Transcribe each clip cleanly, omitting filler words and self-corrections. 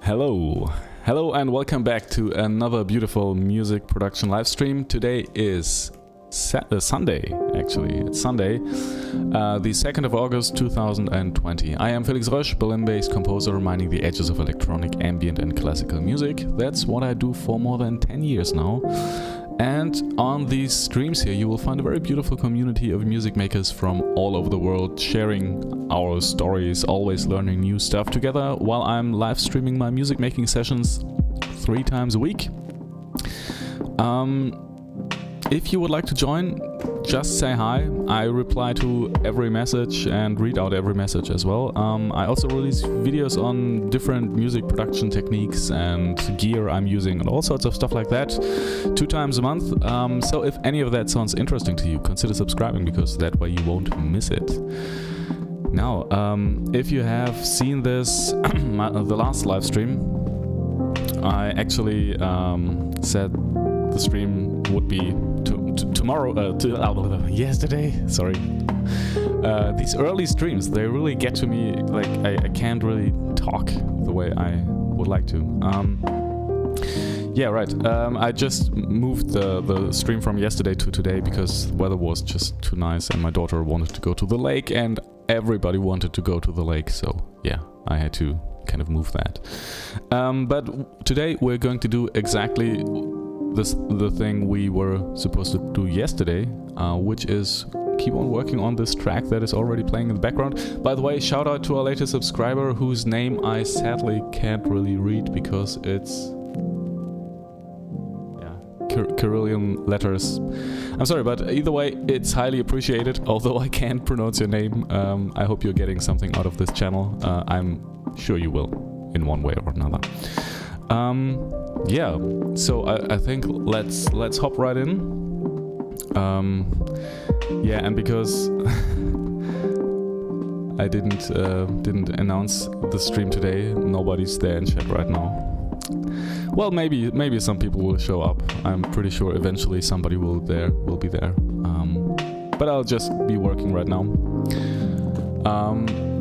Hello. Hello and welcome back to another beautiful music production live stream. Today is Sunday, actually. It's Sunday, the 2nd of August 2020. I am Felix Rösch, Berlin-based composer mining the edges of electronic, ambient and classical music. That's what I do for more than 10 years now. And on these streams here you will find a very beautiful community of music makers from all over the world sharing our stories, always learning new stuff together while I'm live streaming my music making sessions 3 times a week. If you would like to join, just say hi. I reply to every message and read out every message as well. I also release videos on different music production techniques and gear I'm using and all sorts of stuff like that 2 times a month. So if any of that sounds interesting to you, consider subscribing because that way you won't miss it. Now, if you have seen this, the last live stream, I actually said the stream would be yesterday. Sorry. These early streams, they really get to me. Like I can't really talk the way I would like to. Yeah, right. I just moved the stream from yesterday to today because the weather was just too nice, and my daughter wanted to go to the lake, and everybody wanted to go to the lake. So yeah, I had to kind of move that. But today we're going to do exactly the thing we were supposed to do yesterday, which is keep on working on this track that is already playing in the background. By the way, shout out to our latest subscriber whose name I sadly can't really read because it's Cyrillic letters. I'm sorry, but either way, it's highly appreciated, although I can't pronounce your name. I hope you're getting something out of this channel. I'm sure you will, in one way or another. Yeah, so I think let's hop right in. Yeah, and because I didn't announce the stream today, nobody's there in chat right now. Well, maybe some people will show up. I'm pretty sure eventually somebody will be there. But I'll just be working right now.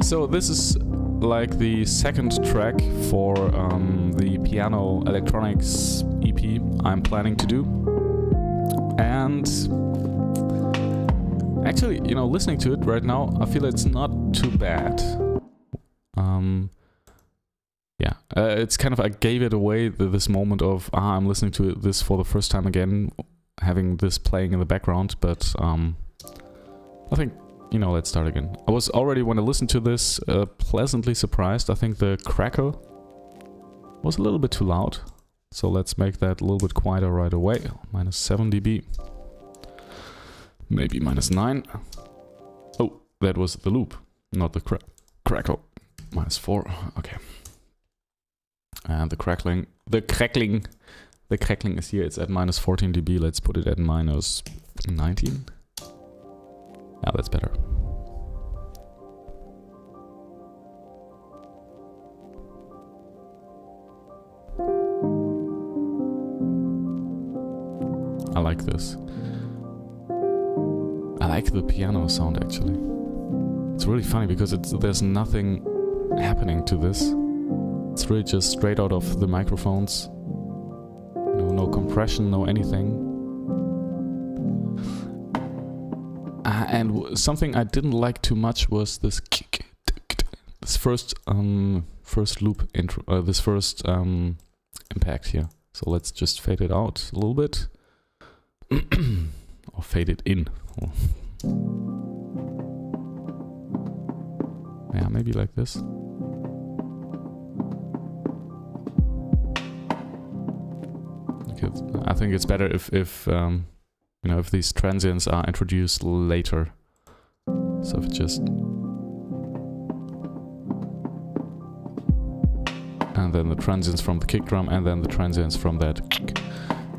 So this is like the second track for the piano electronics EP I'm planning to do. And actually, you know, listening to it right now, I feel it's not too bad. Yeah, it's kind of, I gave it away, this moment of, I'm listening to this for the first time again, having this playing in the background, but I think, you know, let's start again. I was already, when I listened to this, pleasantly surprised. I think the crackle was a little bit too loud. So let's make that a little bit quieter right away. -7 dB. Maybe -9. Oh, that was the loop, not the crackle. -4, okay. And the crackling is here. It's at -14 dB. Let's put it at -19. Yeah, that's better. I like this. I like the piano sound actually. It's really funny because there's nothing happening to this. It's really just straight out of the microphones. No compression, no anything. And something I didn't like too much was this kick, this first loop intro, this first impact here. So let's just fade it out a little bit, or fade it in. Yeah, maybe like this. I think it's better if you know, if these transients are introduced later. So if it just... And then the transients from the kick drum, and then the transients from that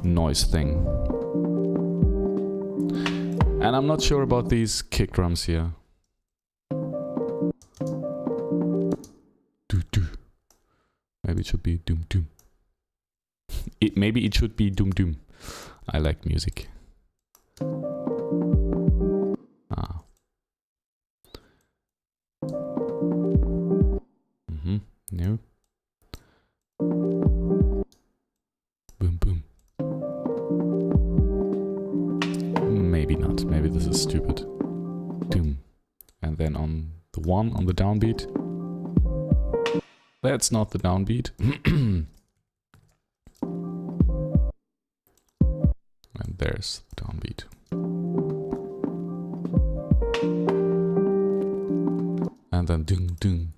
noise thing. And I'm not sure about these kick drums here. Maybe it should be doom doom. Maybe it should be doom doom. I like music. No. maybe not. Maybe this is stupid. Doom. And then on the 1 on the downbeat. That's not the downbeat. And there's the downbeat. And then doom doom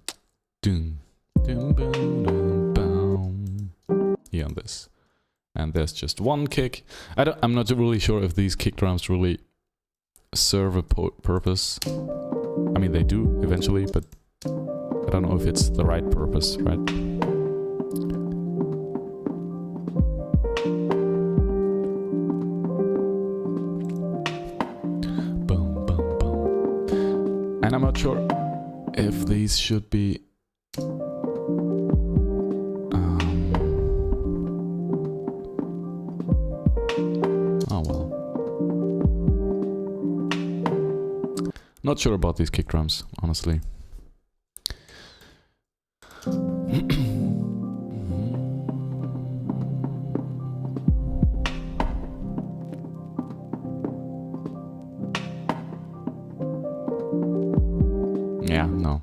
doom doom boom doom boom. Here on this. And there's just one kick. I'm not really sure if these kick drums really serve a purpose. I mean, they do eventually, but I don't know if it's the right purpose, right? Boom, boom, boom. And I'm not sure if these should be... Oh well. Not sure about these kick drums, honestly. Yeah, no,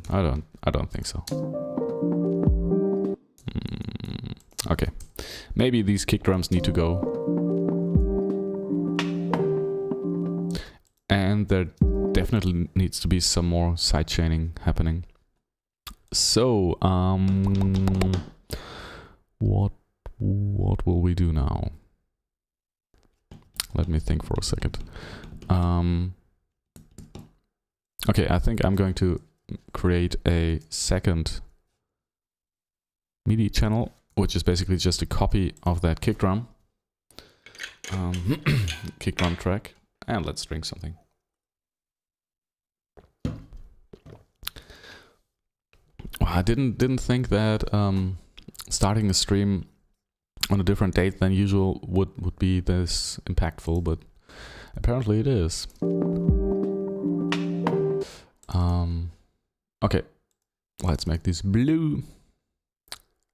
I don't think so. Okay, maybe these kick drums need to go. And there definitely needs to be some more side chaining happening. So, what will we do now? Let me think for a second. Okay, I think I'm going to create a second MIDI channel, which is basically just a copy of that kick drum. Kick drum track. And let's drink something. I didn't think that starting a stream on a different date than usual would be this impactful, but apparently it is. Okay, let's make this blue.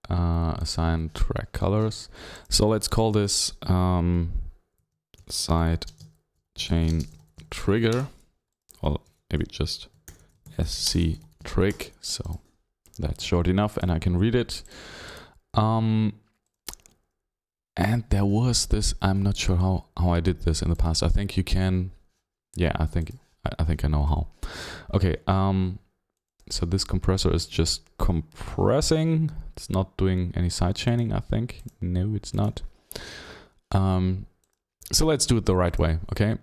Assign track colors. So let's call this side chain trigger. Well, maybe just SC trig. So that's short enough and I can read it. And there was this, I'm not sure how I did this in the past. I think you can, yeah, I think I know how. Okay, so this compressor is just compressing. It's not doing any side chaining, I think. No, it's not. So let's do it the right way, okay?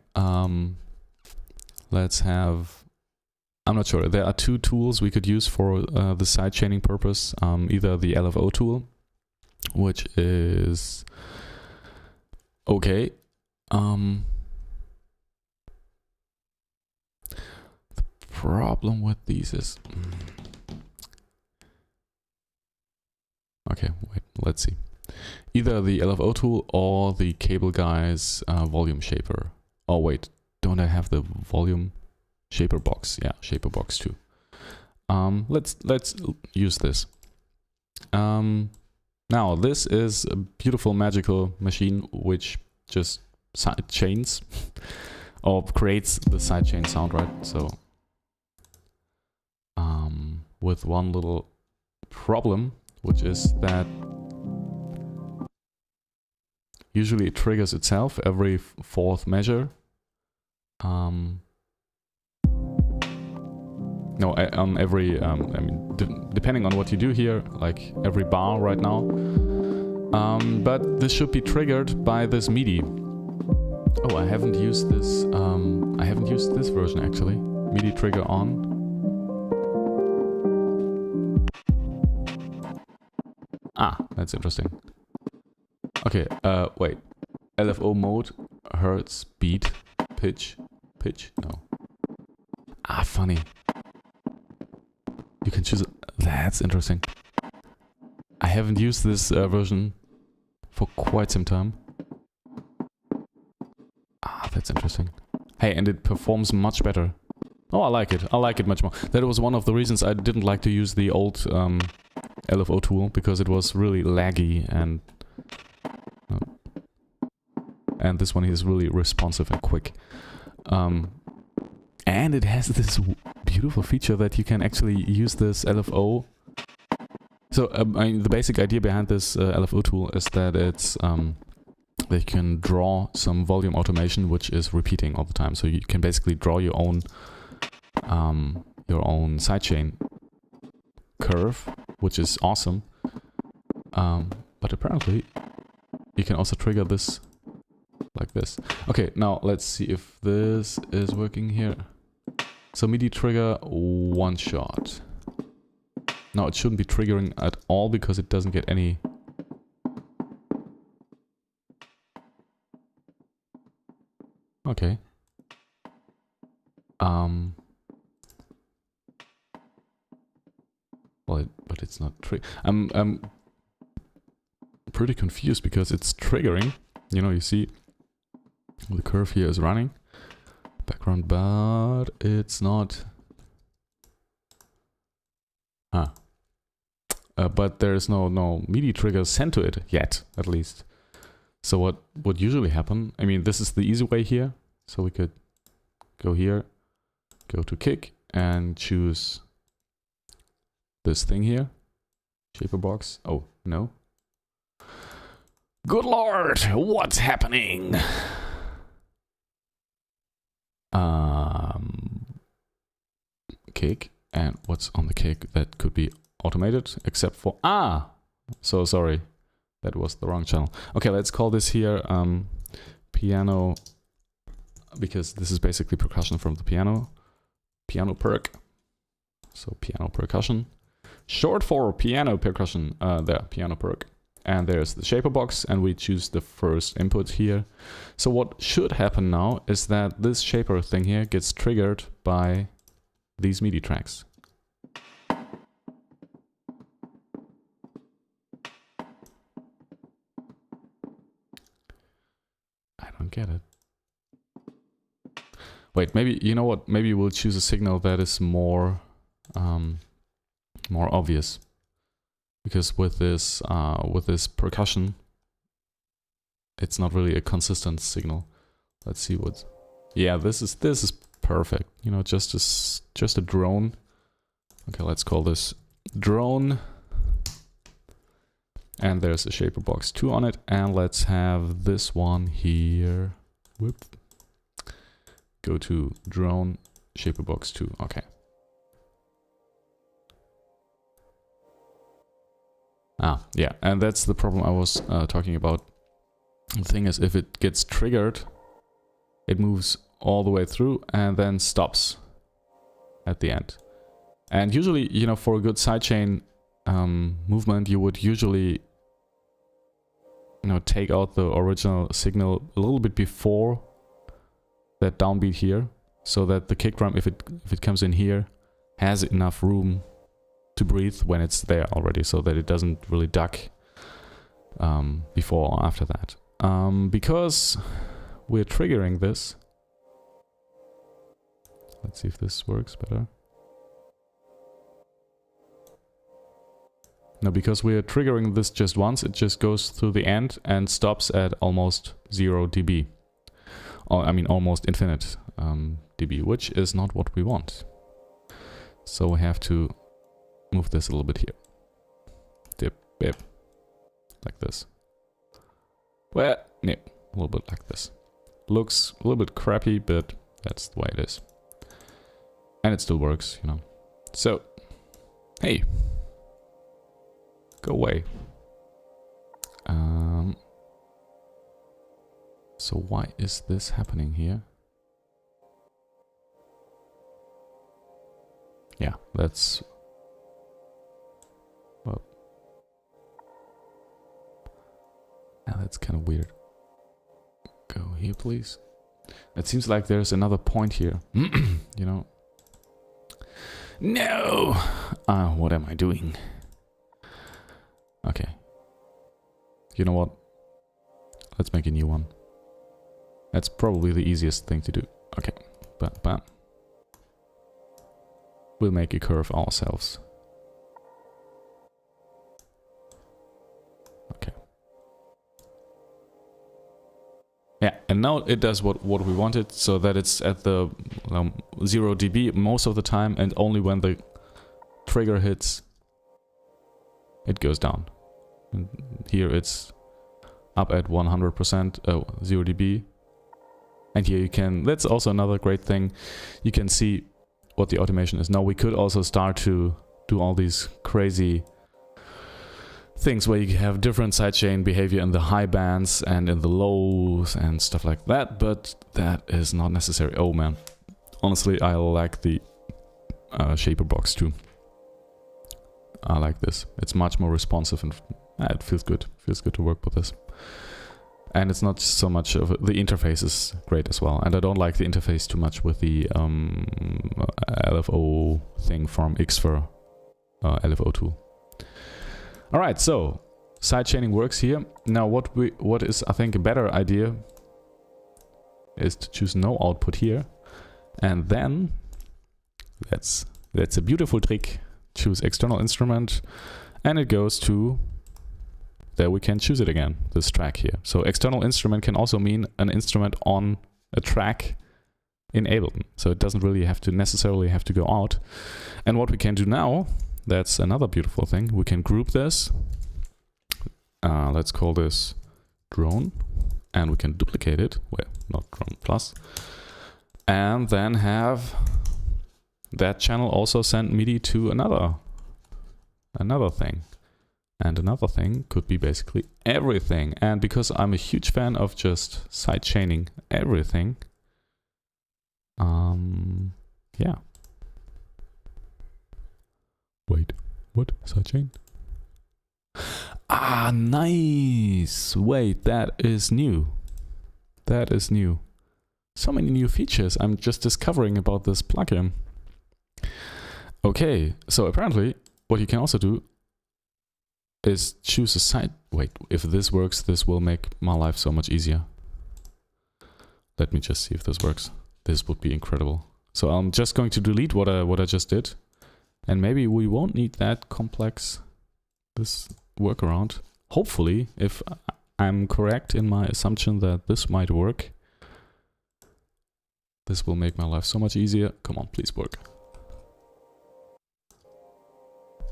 Let's have, I'm not sure, there are two tools we could use for the side chaining purpose. Either the LFO tool, which is okay. The problem with these is... Okay, wait, let's see. Either the LFO tool or the Cable Guy's volume shaper. Oh wait, don't I have the volume shaper box? Yeah, shaper box too. Let's use this. Now this is a beautiful magical machine which just side chains or creates the sidechain sound, right? So with one little problem, which is that usually it triggers itself every fourth measure. No, on every, I mean, depending on what you do here, like every bar right now. But this should be triggered by this MIDI. Oh, I haven't used this. I haven't used this version actually. MIDI trigger on. Ah, that's interesting. Okay, wait. LFO mode, hertz, beat, pitch, no. Ah, funny. You can choose, that's interesting. I haven't used this version for quite some time. Ah, that's interesting. Hey, and it performs much better. Oh, I like it much more. That was one of the reasons I didn't like to use the old LFO tool, because it was really laggy and and this one is really responsive and quick. And it has this beautiful feature that you can actually use this LFO. So I mean, the basic idea behind this LFO tool is that it's that you can draw some volume automation which is repeating all the time. So you can basically draw your own sidechain curve, which is awesome. But apparently you can also trigger this like this. Okay, now let's see if this is working here. So MIDI trigger one shot. Now it shouldn't be triggering at all because it doesn't get any... Okay. Well, but it's not I'm pretty confused because it's triggering. You know, you see the curve here is running background, but it's not. But there's no MIDI trigger sent to it yet, at least. So what would usually happen? I mean, this is the easy way here. So we could go here, go to kick, and choose this thing here, shaper box. Oh no! Good lord, what's happening? Kick, and what's on the kick that could be automated, except for so sorry, that was the wrong channel. Okay, let's call this here piano, because this is basically percussion from the piano perk. So piano percussion, short for piano percussion. There, piano perk, and there's the shaper box, and we choose the first input here. So what should happen now is that this shaper thing here gets triggered by these MIDI tracks. I don't get it. Wait, maybe, you know what? Maybe we'll choose a signal that is more obvious. Because with this percussion, it's not really a consistent signal. Let's see what. Yeah, this is perfect. You know, just a drone. Okay, let's call this drone. And there's a shaper box 2 on it, and let's have this one here. Whoop. Go to drone shaper box 2. Okay. Yeah, and that's the problem I was talking about. The thing is, if it gets triggered, it moves all the way through and then stops at the end. And usually, you know, for a good sidechain movement, you would usually, you know, take out the original signal a little bit before that downbeat here, so that the kick drum, if it comes in here, has enough room to breathe when it's there already, so that it doesn't really duck before or after that. Because we're triggering this. Let's see if this works better. No, because we're triggering this just once, it just goes through the end and stops at almost 0 dB. Or, I mean, almost infinite dB, which is not what we want. So we have to move this a little bit here. Dip, bip. Like this. Well, yeah, a little bit like this. Looks a little bit crappy, but that's the way it is. And it still works, you know. So, hey. Go away. So why is this happening here? Yeah, that's... Well... Yeah, that's kind of weird. Go here, please. It seems like there's another point here. You know? No! What am I doing? Okay. You know what? Let's make a new one. That's probably the easiest thing to do. Okay. Bam. We'll make a curve ourselves. Okay. Yeah, and now it does what we wanted, so that it's at the 0 dB most of the time, and only when the trigger hits, it goes down. And here it's up at 100%, 0 dB. And here you can, that's also another great thing, you can see what the automation is. Now we could also start to do all these crazy things where you have different sidechain behavior in the high bands and in the lows and stuff like that, but that is not necessary. Oh man, honestly I like the shaper box too. I like this. It's much more responsive and it feels good. Feels good to work with this. And it's not so much of the interface is great as well. And I don't like the interface too much with the LFO thing from Xfer LFO tool. All right, so sidechaining works here. Now what is I think a better idea is to choose no output here, and then that's a beautiful trick. Choose external instrument, and it goes to there. We can choose it again, this track here. So external instrument can also mean an instrument on a track in Ableton. So it doesn't really necessarily have to go out. And what we can do now, that's another beautiful thing. We can group this. Let's call this drone, and we can duplicate it. Well, not drone plus. And then have that channel also send MIDI to another thing. And another thing could be basically everything. And because I'm a huge fan of just sidechaining everything, yeah. Wait, what? Sidechain? Ah, nice! Wait, that is new. That is new. So many new features I'm just discovering about this plugin. Okay, so apparently what you can also do is choose a side. Wait, if this works, this will make my life so much easier. Let me just see if this works. This would be incredible. So I'm just going to delete what I just did, and maybe we won't need that complex this workaround. Hopefully, if I'm correct in my assumption that this might work, this will make my life so much easier. Come on, please work.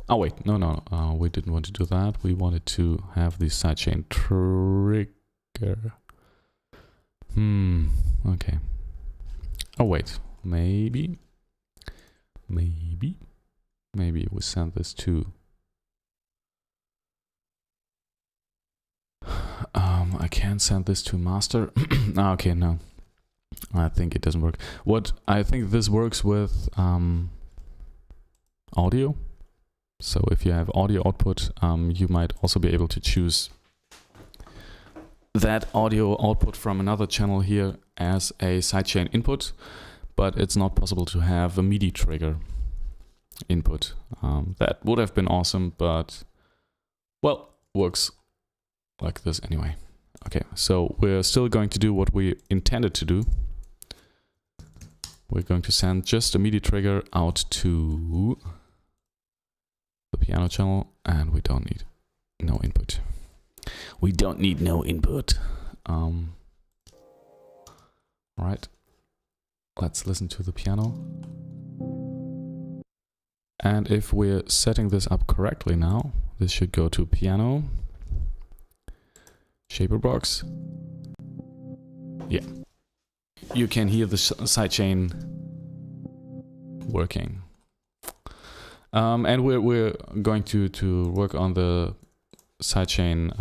Oh wait, no, we didn't want to do that. We wanted to have the sidechain trigger. Okay. Oh wait, maybe we send this to... I can't send this to master. Okay, no. I think it doesn't work. I think this works with audio. So if you have audio output, you might also be able to choose that audio output from another channel here as a sidechain input, but it's not possible to have a MIDI trigger input. That would have been awesome, but well, works like this anyway. Okay, so we're still going to do what we intended to do. We're going to send just a MIDI trigger out to the piano channel, and we don't need no input. We don't need no input. All right, let's listen to the piano. And if we're setting this up correctly now, this should go to piano, shaper box. Yeah, you can hear the sidechain working. And we're going to work on the sidechain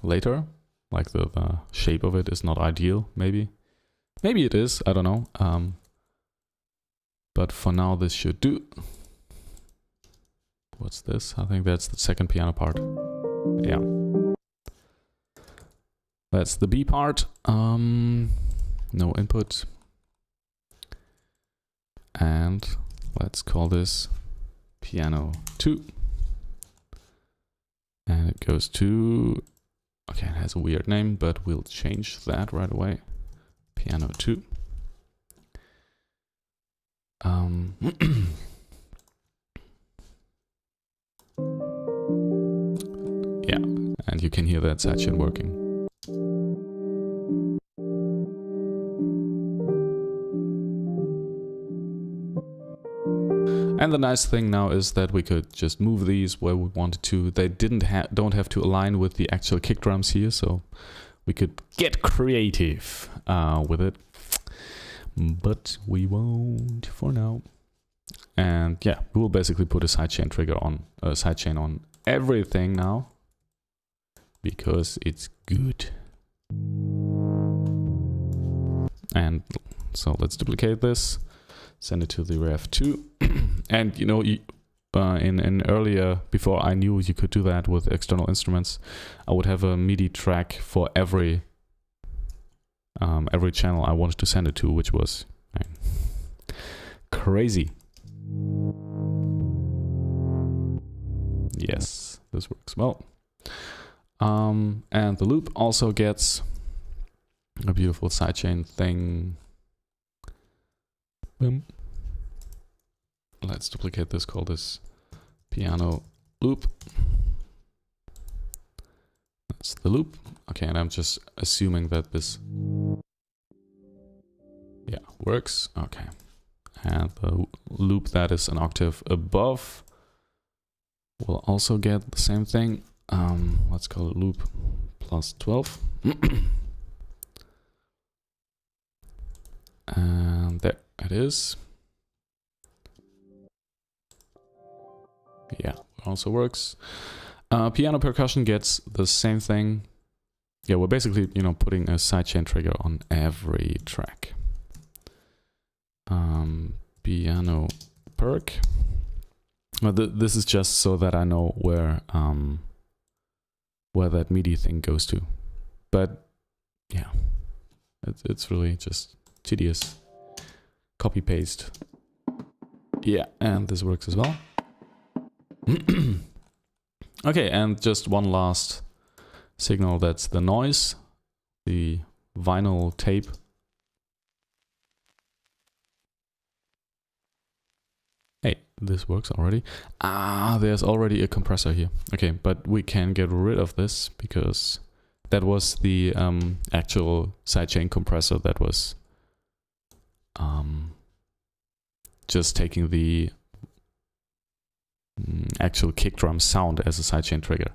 later. Like the shape of it is not ideal, maybe. Maybe it is, I don't know. But for now this should do. What's this? I think that's the second piano part. Yeah. That's the B part. No input. And let's call this piano 2. And it goes to... Okay, it has a weird name, but we'll change that right away. Piano 2. Yeah, and you can hear that sidechain working. And the nice thing now is that we could just move these where we wanted to. They don't have to align with the actual kick drums here, so we could get creative with it. But we won't for now. And yeah, we will basically put a sidechain trigger on, sidechain on everything now, because it's good. And so let's duplicate this, send it to the ref2. And you know, in earlier, before I knew you could do that with external instruments, I would have a MIDI track for every channel I wanted to send it to, which was crazy. Yes, this works well. And the loop also gets a beautiful sidechain thing. Boom. Let's duplicate this, call this piano loop. That's the loop. Okay, and I'm just assuming that this, yeah, works. Okay. And the loop that is an octave above will also get the same thing. Let's call it loop plus 12. And there it is. Yeah, also works. Piano percussion gets the same thing. Yeah, we're basically, you know, putting a sidechain trigger on every track. Piano perc. Well, this is just so that I know where that MIDI thing goes to. But yeah, it's really just tedious. Copy paste. Yeah, and this works as well. Okay, and just one last signal, that's the noise, the vinyl tape. Hey, this works already. Ah, there's already a compressor here. Okay, but we can get rid of this because that was the actual sidechain compressor that was just taking the actual kick drum sound as a sidechain trigger.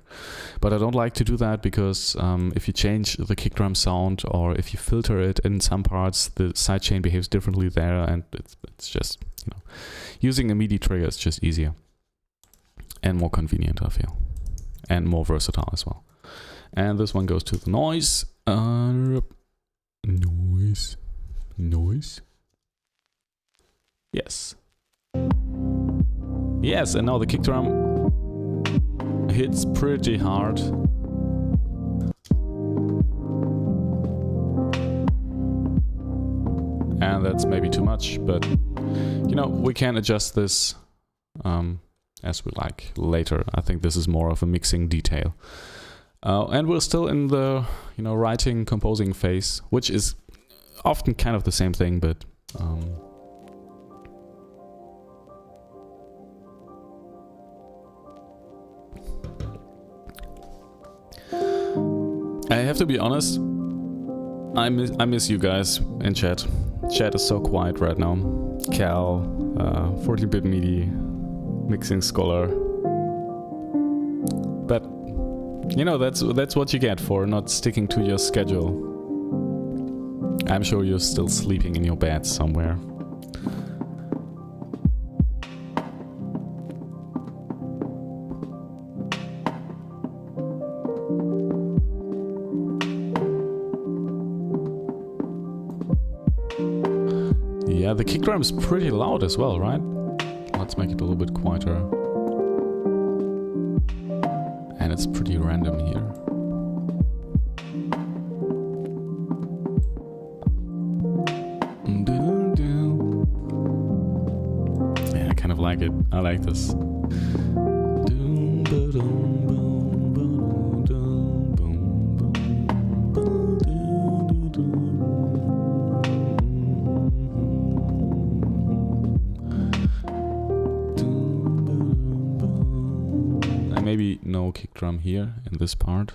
But I don't like to do that because if you change the kick drum sound or if you filter it in some parts, the sidechain behaves differently there, and it's just, you know, using a MIDI trigger is just easier and more convenient, I feel, and more versatile as well. And this one goes to the noise. Noise. Yes. Yes, and now the kick drum hits pretty hard. And that's maybe too much, but you know, we can adjust this as we like later. I think this is more of a mixing detail. And we're still in the, you know, writing, composing phase, which is often kind of the same thing, but I have to be honest, I miss you guys in chat. Chat is so quiet right now. Cal, 14-bit MIDI, mixing scholar. But you know, that's what you get for not sticking to your schedule. I'm sure you're still sleeping in your bed somewhere. Yeah, the kick drum's pretty loud as well, right? Let's make it a little bit quieter. And it's pretty random here. Yeah, I kind of like it. I like this. Maybe no kick drum here in this part.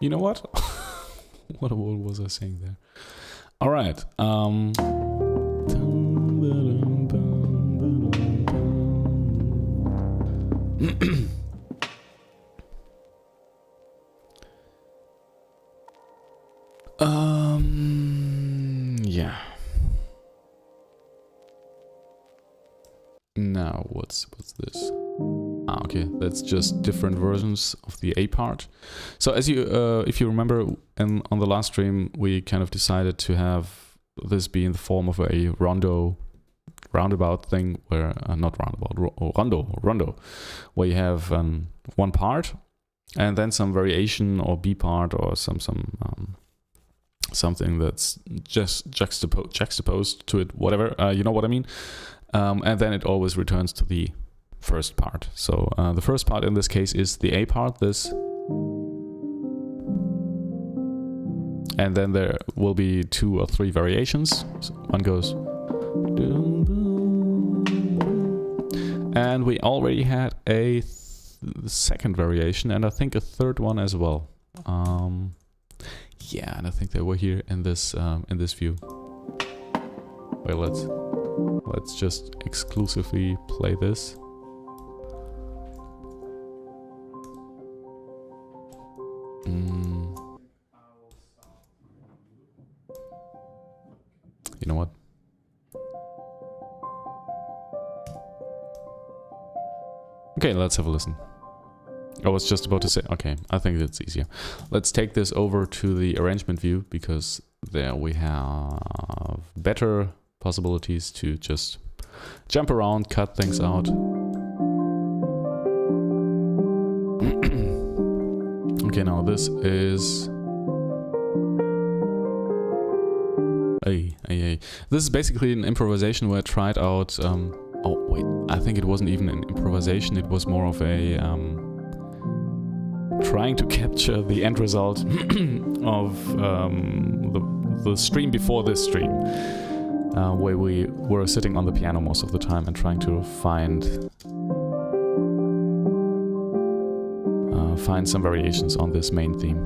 You know what? What was I saying there? All right. Yeah. Now what's this? Ah, okay, that's just different versions of the A part. So as you, if you remember, on the last stream, we kind of decided to have this be in the form of a roundabout thing, where not roundabout, rondo, where you have one part and then some variation or B part or something that's just juxtaposed to it, whatever, you know what I mean. And then it always returns to the first part. So the first part in this case is the A part, this. And then there will be 2 or 3 variations. So one goes... And we already had a second variation, and I think a third one as well. Yeah, and I think they were here in this view. Wait, let's just exclusively play this. You know what? Okay, let's have a listen. I was just about to say, okay, I think it's easier. Let's take this over to the arrangement view, because there we have better possibilities to just jump around, cut things out. Okay, now this is... This is basically an improvisation where I tried out... oh, wait, I think it wasn't even an improvisation, it was more of a... trying to capture the end result of the stream before this stream, where we were sitting on the piano most of the time and trying to find some variations on this main theme.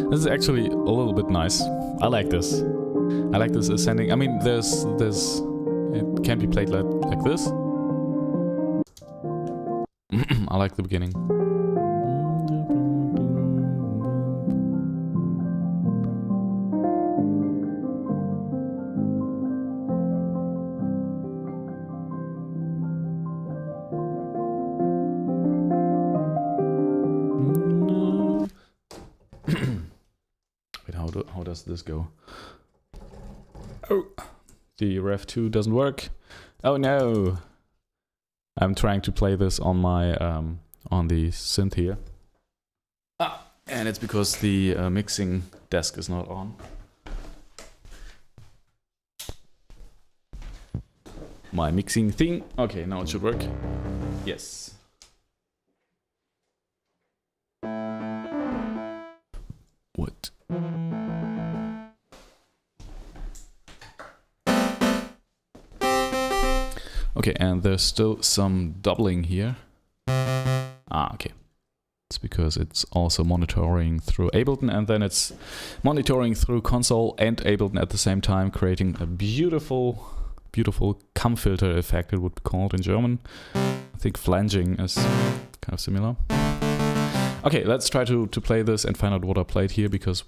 This is actually a little bit nice. I like this. I like this ascending. I mean, there's it can be played like this. I like the beginning. How does this go? Oh, the Rev 2 doesn't work. Oh no! I'm trying to play this on my on the synth here. And it's because the mixing desk is not on. My mixing thing. Okay, now it should work. Yes. What? Okay, and there's still some doubling here. Ah, okay. It's because it's also monitoring through Ableton, and then it's monitoring through console and Ableton at the same time, creating a beautiful, beautiful cum filter effect, it would be called in German. I think flanging is kind of similar. Okay, let's try to play this and find out what I played here, because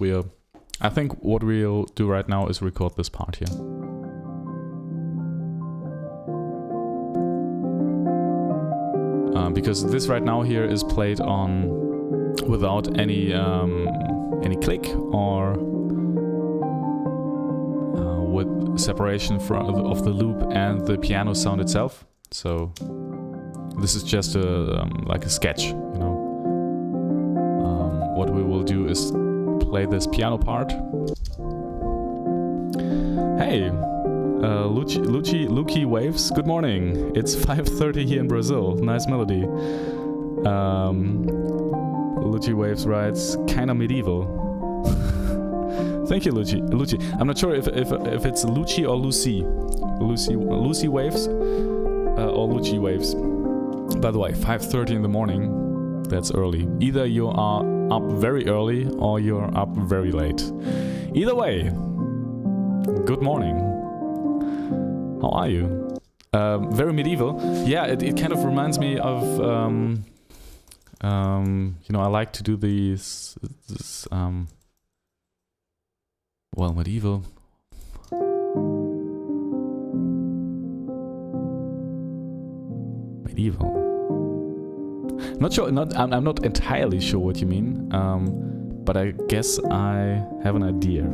I think what we'll do right now is record this part here. Because this right now here is played on without any click or with separation of the loop and the piano sound itself. So this is just like a sketch, you know. what we will do is play this piano part. Hey, Lucky Waves, good morning. It's 5:30 here in Brazil. Nice melody. Lucky Waves writes, kinda medieval. Thank you, Lucy. I'm not sure if it's Lucy or Lucy. Lucy Waves or Lucy Waves. By the way, 5:30 in the morning, that's early. Either you are up very early or you're up very late. Either way, good morning. How are you? Very medieval. Yeah, it kind of reminds me of, you know, I like to do this well, medieval. Medieval. Not sure. I'm not entirely sure what you mean. But I guess I have an idea.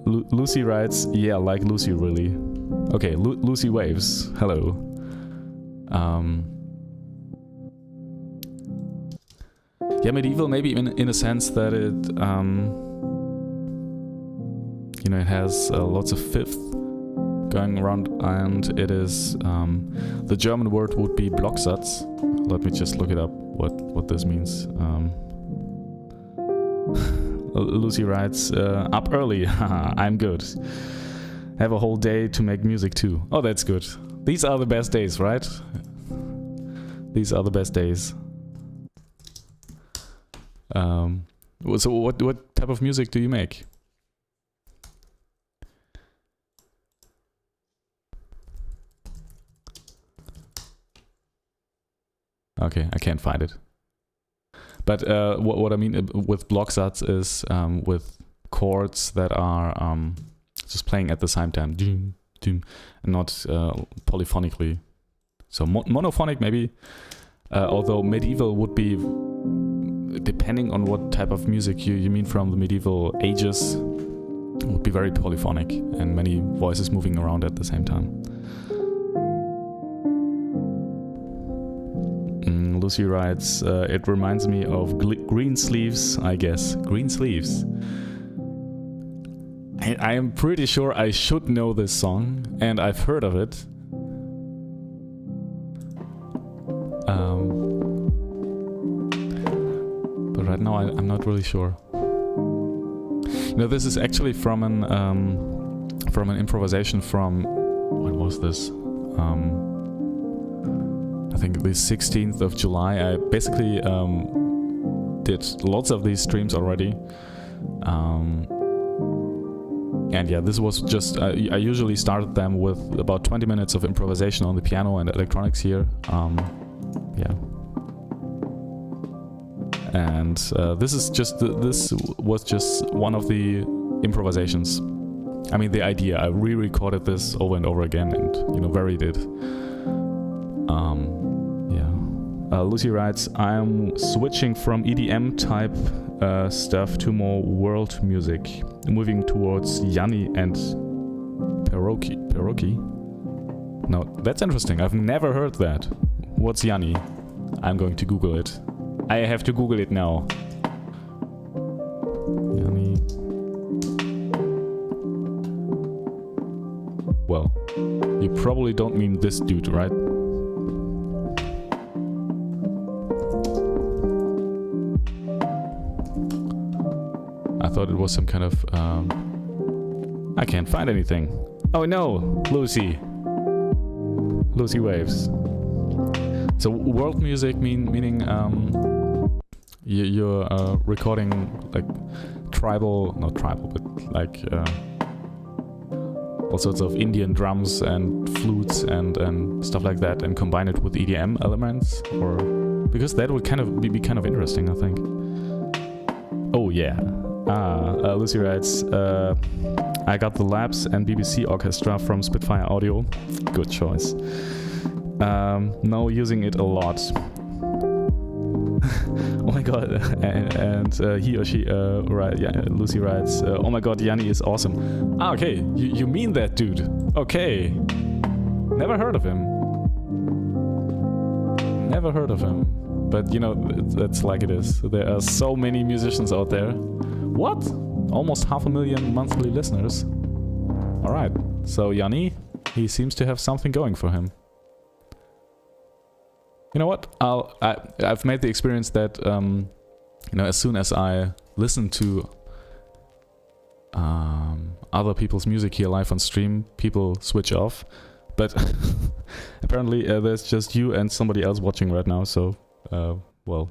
Lucy writes, yeah, like Lucy, really. Okay, Lucy Waves. Hello. Yeah, medieval, maybe in a sense that it, you know, it has lots of fifth going around, and it is, the German word would be Blocksatz. Let me just look it up, what this means. Lucy writes, up early, I'm good. Have a whole day to make music too. Oh, that's good. These are the best days, right? These are the best days. So what type of music do you make? Okay, I can't find it. But what I mean with Blocksatz is with chords that are just playing at the same time, doom, doom, and not polyphonically. So monophonic maybe, although medieval would be, depending on what type of music you mean from the medieval ages, would be very polyphonic and many voices moving around at the same time. Lucy writes, it reminds me of Green Sleeves, I guess. Green Sleeves. I am pretty sure I should know this song, and I've heard of it. But right now I'm not really sure. You know, this is actually from an improvisation from, what was this? I think the 16th of July. I basically did lots of these streams already. And yeah, this was just, I usually started them with about 20 minutes of improvisation on the piano and electronics here. Yeah. And this was just one of the improvisations. I mean, the idea, I re-recorded this over and over again and, you know, varied it. Lucy writes, I'm switching from EDM type stuff to more world music, moving towards Yanni and Peroki. No, that's interesting. I've never heard that. What's Yanni? I'm going to Google it. I have to Google it now. Yanni. Well, you probably don't mean this dude, right? I thought it was some kind of, I can't find anything. Oh no, Lucy Waves. So world music meaning you're recording like not tribal, but like all sorts of Indian drums and flutes and stuff like that, and combine it with EDM elements, or because that would kind of be kind of interesting, I think. Oh yeah. Lucy writes, I got the Labs and BBC Orchestra from Spitfire Audio. Good choice. Now using it a lot. Oh my god. And he or she, Lucy writes, oh my god, Yanni is awesome. Ah, okay. You mean that dude. Okay. Never heard of him. but you know, that's like it is. There are so many musicians out there. What? Almost 500,000 monthly listeners. All right. So Yanni, he seems to have something going for him. You know what? I've made the experience that you know, as soon as I listen to other people's music here live on stream, people switch off. But apparently there's just you and somebody else watching right now. So well,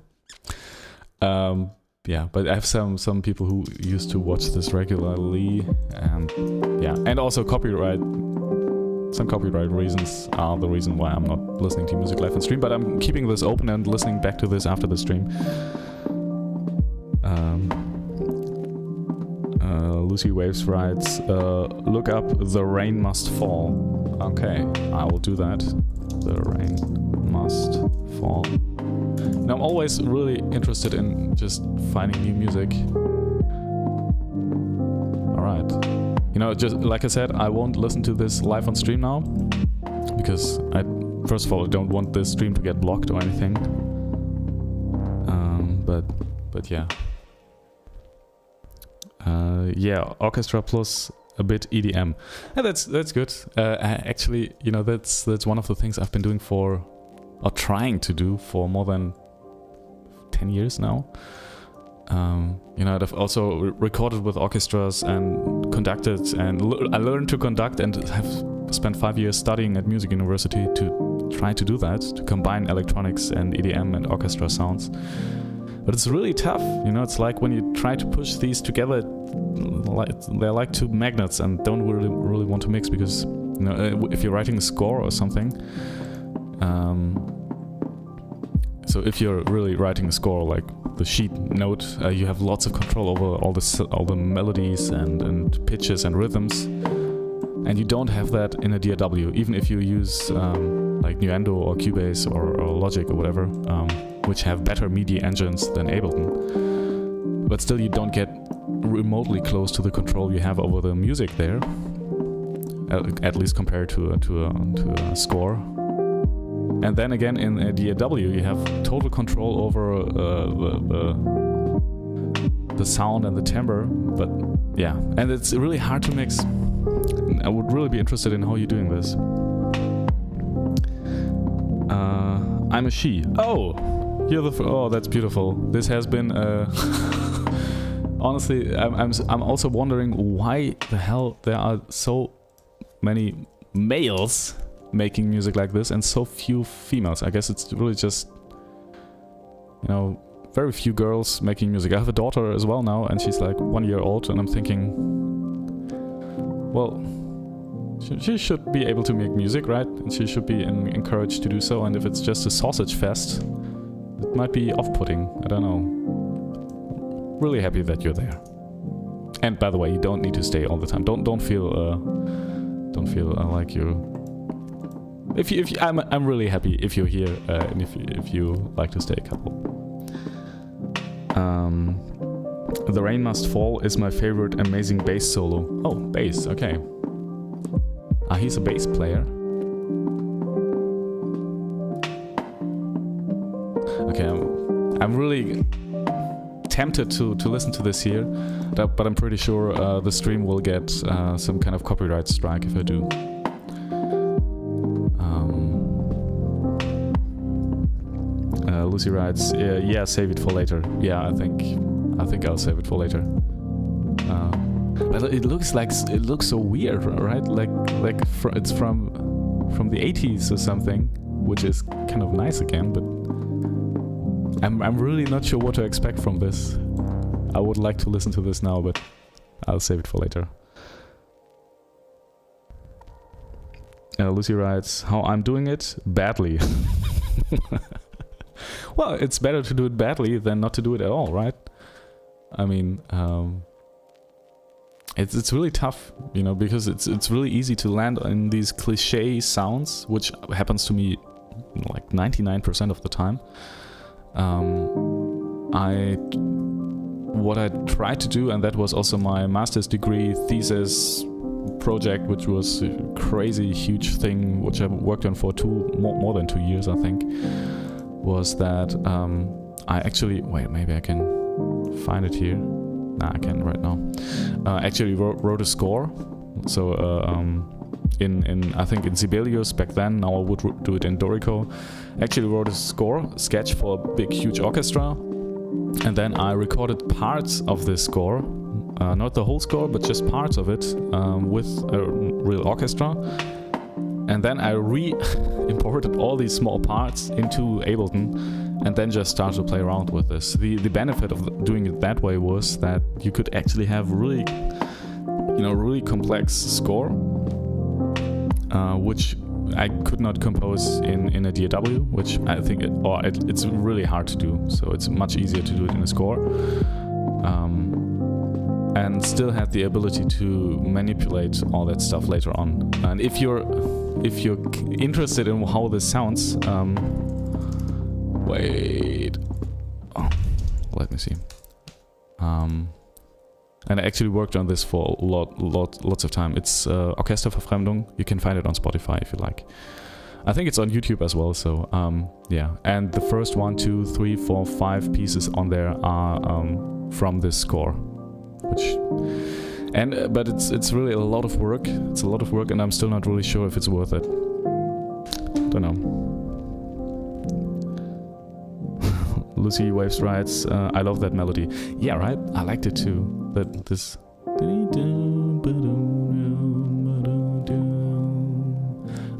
yeah. But I have some people who used to watch this regularly, and yeah, and also copyright. Some copyright reasons are the reason why I'm not listening to music live on stream, but I'm keeping this open and listening back to this after the stream. Lucy Waves writes, look up The Rain Must Fall. Okay, I will do that. The Rain Must Fall. And I'm always really interested in just finding new music. Alright. You know, just like I said, I won't listen to this live on stream now, because first of all, I don't want this stream to get blocked or anything. But yeah. Yeah, orchestra plus a bit EDM. Yeah, that's good. Actually, you know, that's one of the things I've been doing or trying to do for more than 10 years now. You know, I've also recorded with orchestras and conducted, and I learned to conduct and have spent 5 years studying at music university to try to do that, to combine electronics and EDM and orchestra sounds. But it's really tough, you know. It's like when you try to push these together, they're like two magnets and don't really want to mix, because, you know, if you're writing a score or something, so if you're really writing a score, like the sheet note, you have lots of control over all the melodies and pitches and rhythms, and you don't have that in a DAW, even if you use like Nuendo or Cubase or Logic or whatever, which have better MIDI engines than Ableton. But still, you don't get remotely close to the control you have over the music there, at least compared to a score. And then again, in a DAW, you have total control over the sound and the timbre. But yeah, and it's really hard to mix. I would really be interested in how you're doing this. I'm a she. Oh, you're the. Oh, that's beautiful. This has been. Honestly, I'm also wondering why the hell there are so many males making music like this and so few females. I guess it's really just, you know, very few girls making music. I have a daughter as well now, and she's like 1 year old, and I'm thinking, well, she should be able to make music, right? And she should be encouraged to do so, and if it's just a sausage fest, it might be off-putting. I don't know. Really happy that you're there. And by the way, you don't need to stay all the time. Don't feel like you. I'm really happy if you're here, and if you like to stay a couple. The Rain Must Fall is my favorite amazing bass solo. Oh, bass, okay. He's a bass player. Okay, I'm really tempted to listen to this here, but I'm pretty sure the stream will get some kind of copyright strike if I do. Lucy writes, yeah, save it for later. Yeah, I think I'll save it for later. But it looks so weird, right? Like it's from the 80s or something, which is kind of nice again. But I'm really not sure what to expect from this. I would like to listen to this now, but I'll save it for later. Lucy writes, how I'm doing it? Badly. Well, it's better to do it badly than not to do it at all, right? I mean, it's really tough, you know, because it's really easy to land in these cliche sounds, which happens to me like 99% of the time. What I tried to do, and that was also my master's degree thesis project, which was a crazy huge thing, which I worked on for more than 2 years, I think. was that I actually... Wait, maybe I can find it here. Nah, I can't right now. Actually wrote a score. So in I think in Sibelius back then, now I would do it in Dorico. Actually wrote a sketch for a big, huge orchestra. And then I recorded parts of this score. Not the whole score, but just parts of it with a real orchestra. And then I re-imported all these small parts into Ableton and then just started to play around with this. The benefit of doing it that way was that you could actually have really, really complex score, which I could not compose in a DAW, which I think it's really hard to do. So it's much easier to do it in a score. And still had the ability to manipulate all that stuff later on. And if you're interested in how this sounds, wait. Oh, let me see. And I actually worked on this for lots of time. It's Orchesterverfremdung. You can find it on Spotify if you like. I think it's on YouTube as well. So yeah. And the first 1, 2, 3, 4, 5 pieces on there are from this score. But it's really a lot of work. It's a lot of work, and I'm still not really sure if it's worth it. Don't know. Lucy Waves writes, I love that melody. Yeah, right? I liked it too. But this...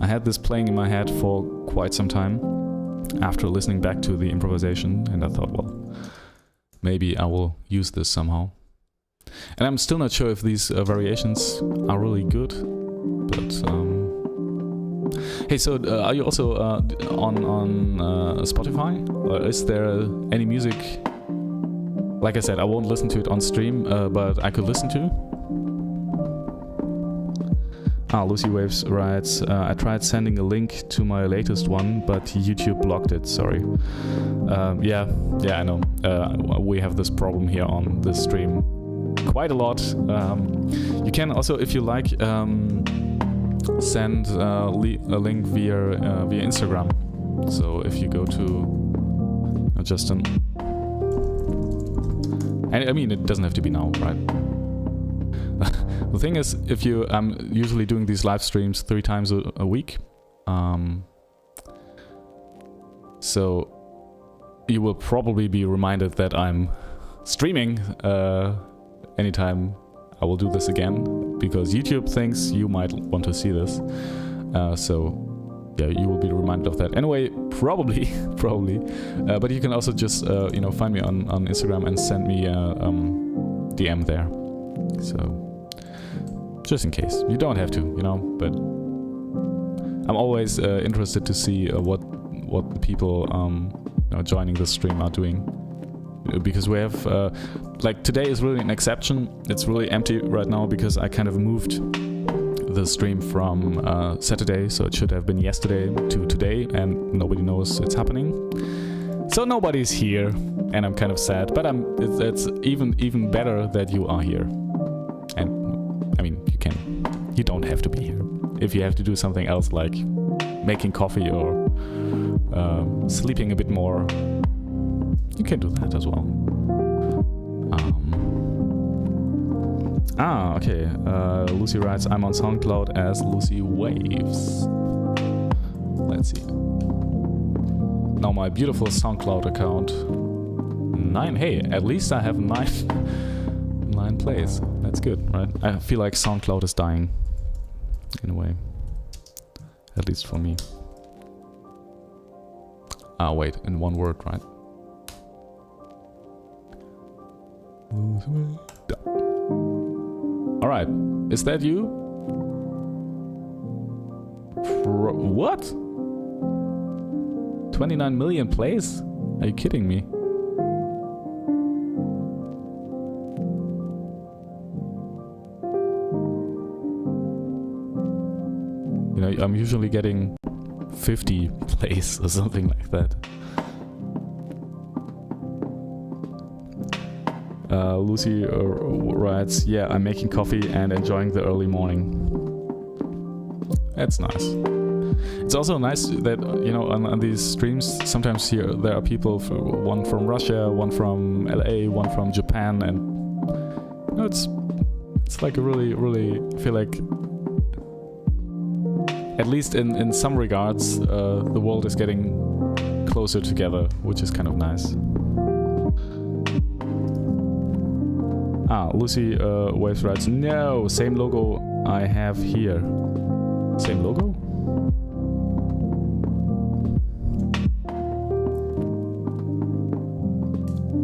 I had this playing in my head for quite some time after listening back to the improvisation, and I thought, well, maybe I will use this somehow. And I'm still not sure if these variations are really good, but hey, so are you also on Spotify? Or is there any music? Like I said, I won't listen to it on stream, but I could listen to. Lucy Waves writes, I tried sending a link to my latest one, but YouTube blocked it, sorry. Yeah, I know. We have this problem here on this stream quite a lot. You can also, if you like, send a link via Instagram. So if you go to Justin, and I mean it doesn't have to be now, right? The thing is, if I'm usually doing these live streams 3 times a week, so you will probably be reminded that I'm streaming anytime I will do this again, because YouTube thinks you might want to see this. So yeah, you will be reminded of that. Anyway, probably. But you can also just find me on Instagram and send me a DM there. So just in case, you don't have to, But I'm always interested to see what the people joining the stream are doing. Because we have, like today is really an exception. It's really empty right now because I kind of moved the stream from Saturday, so it should have been yesterday, to today, and nobody knows it's happening. So nobody's here, and I'm kind of sad. But it's even better that you are here. And I mean, you don't have to be here. If you have to do something else like making coffee or sleeping a bit more, you can do that as well. Okay. Lucy writes, I'm on SoundCloud as Lucy Waves. Let's see. Now my beautiful SoundCloud account. 9. Hey, at least I have 9 plays. That's good, right? I feel like SoundCloud is dying. In a way. At least for me. Wait, in one word, right? Alright, is that you? What? 29 million plays? Are you kidding me? I'm usually getting 50 plays or something like that. Lucy writes, yeah, I'm making coffee and enjoying the early morning. That's nice. It's also nice that, you know, on these streams, sometimes there are people, one from Russia, one from LA, one from Japan, and you know, it's like a really, I feel like, at least in some regards, the world is getting closer together, which is kind of nice. Lucy Waves writes, no, same logo I have here. Same logo?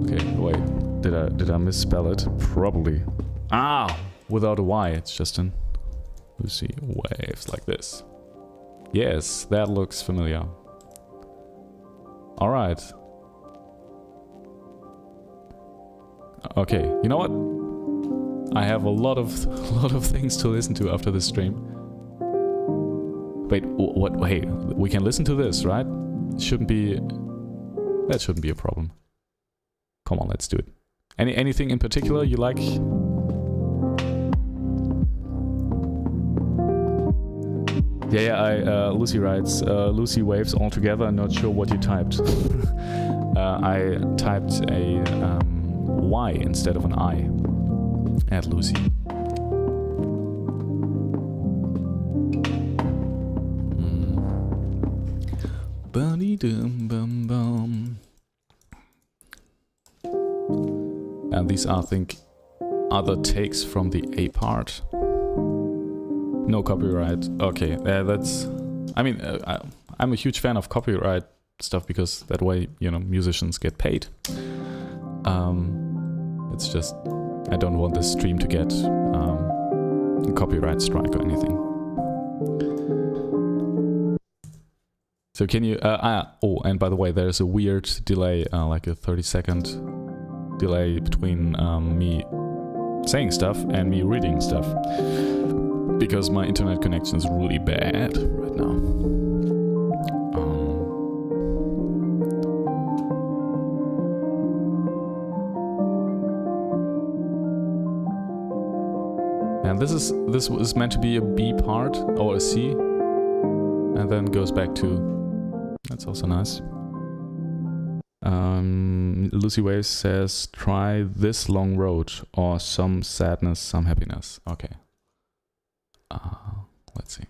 Okay, wait, did I misspell it? Probably. Without a Y, it's just an Lucy Waves, like this. Yes, that looks familiar. Alright. Okay, you know what? I have a lot of things to listen to after this stream. Wait, what? Hey, we can listen to this, right? That shouldn't be a problem. Come on, let's do it. Anything in particular you like? Yeah, Lucy writes, Lucy Waves all together, not sure what you typed. I typed a Y instead of an I. Add Lucy. Ba-dee-dum-bum-bum. And these are, I think, other takes from the A part. No copyright. Okay, that's... I mean, I'm a huge fan of copyright stuff because that way, you know, musicians get paid. It's just... I don't want this stream to get a copyright strike or anything. So can you... oh, and by the way, there's a weird delay, like a 30-second delay between me saying stuff and me reading stuff. Because my internet connection is really bad right now. And this was meant to be a B part or a C, and then goes back to. That's also nice. Lucy Waves says, "Try This Long Road" or "Some Sadness, Some Happiness." Okay. Let's see.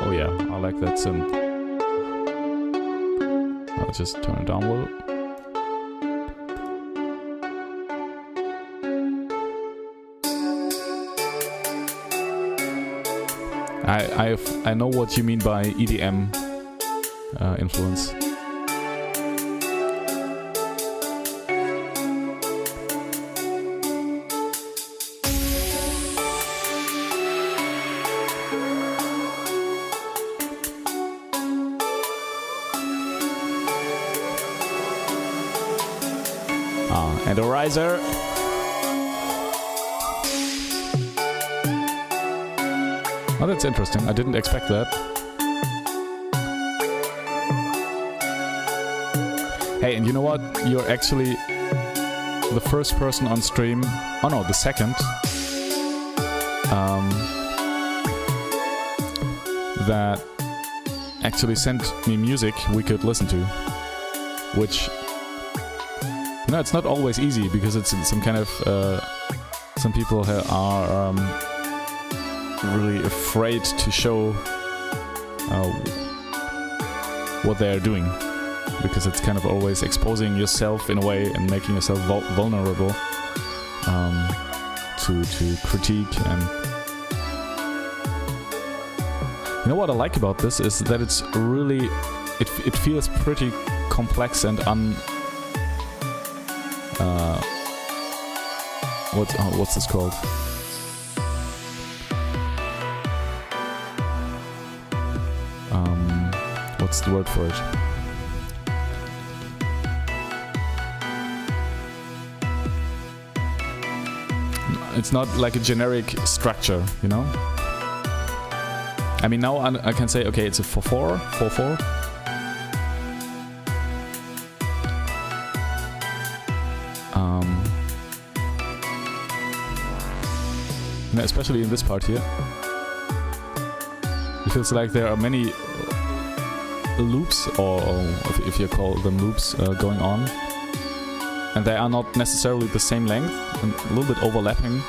Oh yeah, I like that synth. I'll just turn it down a little. I know what you mean by EDM influence. And a riser. Oh, that's interesting. I didn't expect that. Hey, and you know what? You're actually the first person on stream. Oh no, the second. That actually sent me music we could listen to. Which, you know, it's not always easy because it's some kind of. Some people are really afraid to show what they are doing, because it's kind of always exposing yourself in a way and making yourself vulnerable to critique. And you know what I like about this is that it's really it feels pretty complex and what's this called? What's the word for it? It's not like a generic structure, you know? I mean, now I can say, okay, it's a 4/4, 4/4. especially in this part here. It feels like there are many loops, or if you call them loops, going on. And they are not necessarily the same length, and a little bit overlapping.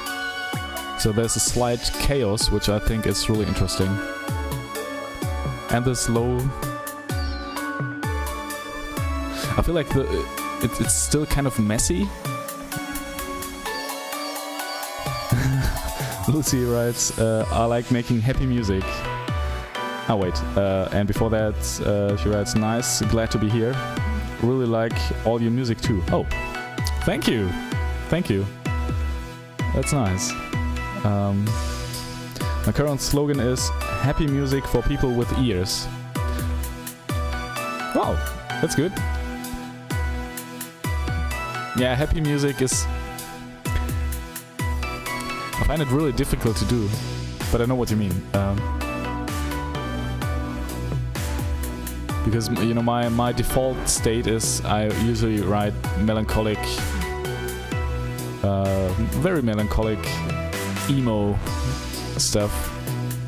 So there's a slight chaos, which I think is really interesting. And the slow... I feel like it's still kind of messy. Lucy writes, I like making happy music. Oh wait, and before that she writes, nice, glad to be here. Really like all your music too. Oh, thank you. Thank you. That's nice. My current slogan is happy music for people with ears. Wow, that's good. Yeah, happy music is... I find it really difficult to do, but I know what you mean. Because, you know, my default state is I usually write melancholic, very melancholic, emo stuff.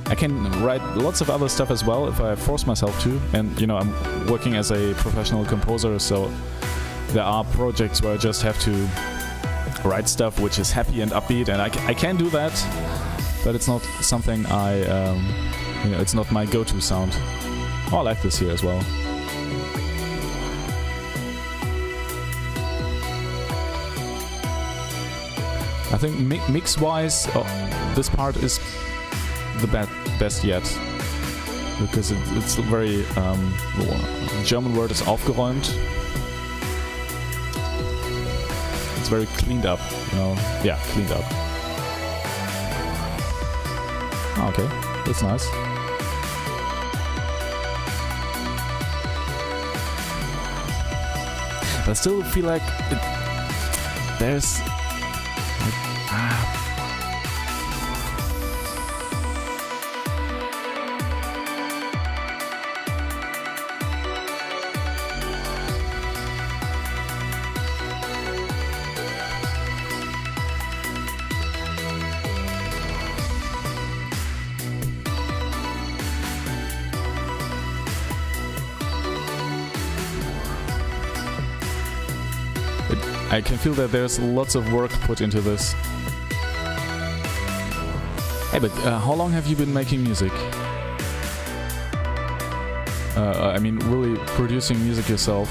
I can write lots of other stuff as well if I force myself to. And, you know, I'm working as a professional composer, so there are projects where I just have to write stuff which is happy and upbeat, and I can do that, but it's not something you know, it's not my go-to sound. Oh, I like this here as well. I think mix-wise, this part is the best yet, because it's very German word is aufgeräumt. It's very cleaned up, you know. Yeah, cleaned up. Okay, that's nice. But I still feel like there's I can feel that there's lots of work put into this. Hey, but how long have you been making music? I mean, really producing music yourself.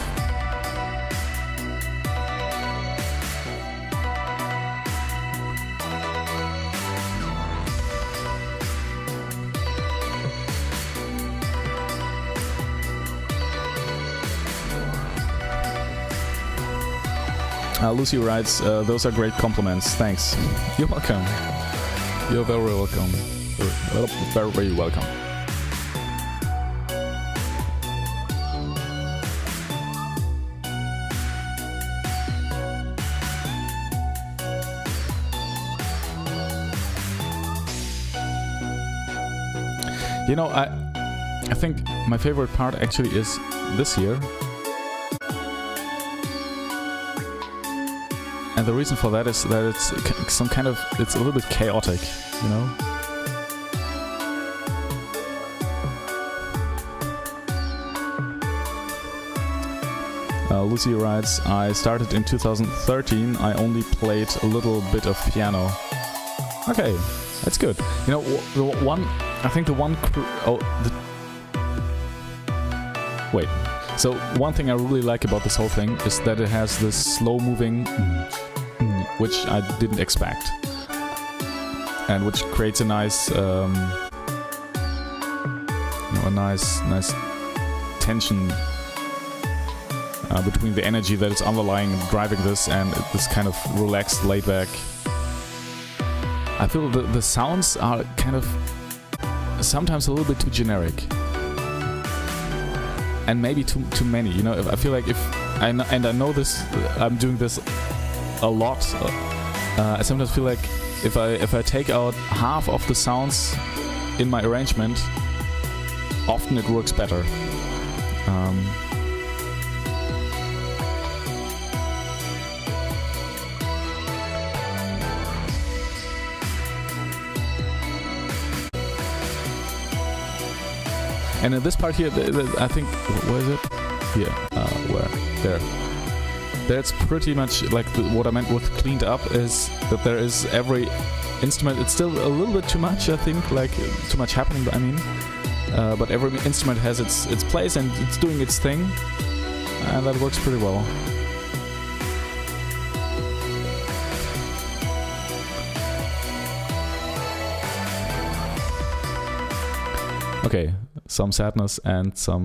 Lucy writes, those are great compliments. Thanks. You're welcome. You're very welcome. Very, very welcome. You know, I think my favorite part actually is this here. And the reason for that is that it's some kind of, it's a little bit chaotic, you know? Lucy writes, I started in 2013, I only played a little bit of piano. Okay, that's good. You know, wait. So one thing I really like about this whole thing is that it has this slow moving, which I didn't expect, and which creates a nice, a nice tension between the energy that is underlying and driving this and this kind of relaxed, laid back. I feel the sounds are kind of sometimes a little bit too generic. And maybe too many, you know. I feel like I know this, I'm doing this a lot. I sometimes feel like if I take out half of the sounds in my arrangement, often it works better. And in this part here, I think, where is it? Here, where? There. That's pretty much like what I meant with cleaned up, is that there is every instrument. It's still a little bit too much, I think, like too much happening, I mean. But every instrument has its place and it's doing its thing. And that works pretty well. Okay, some sadness and some...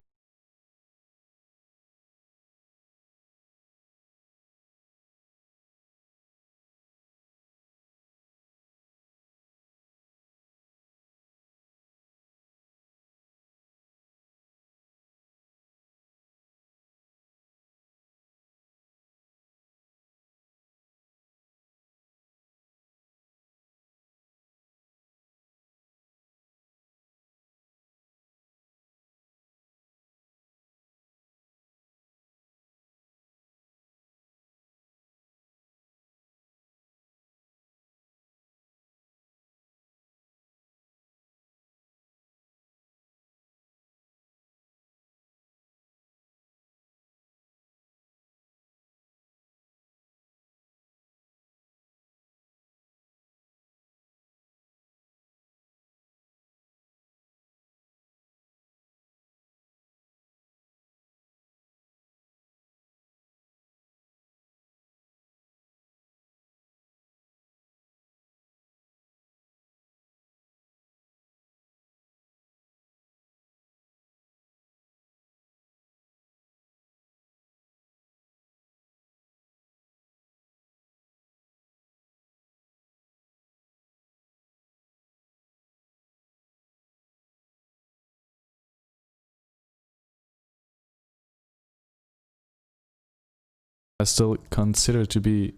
I still consider to be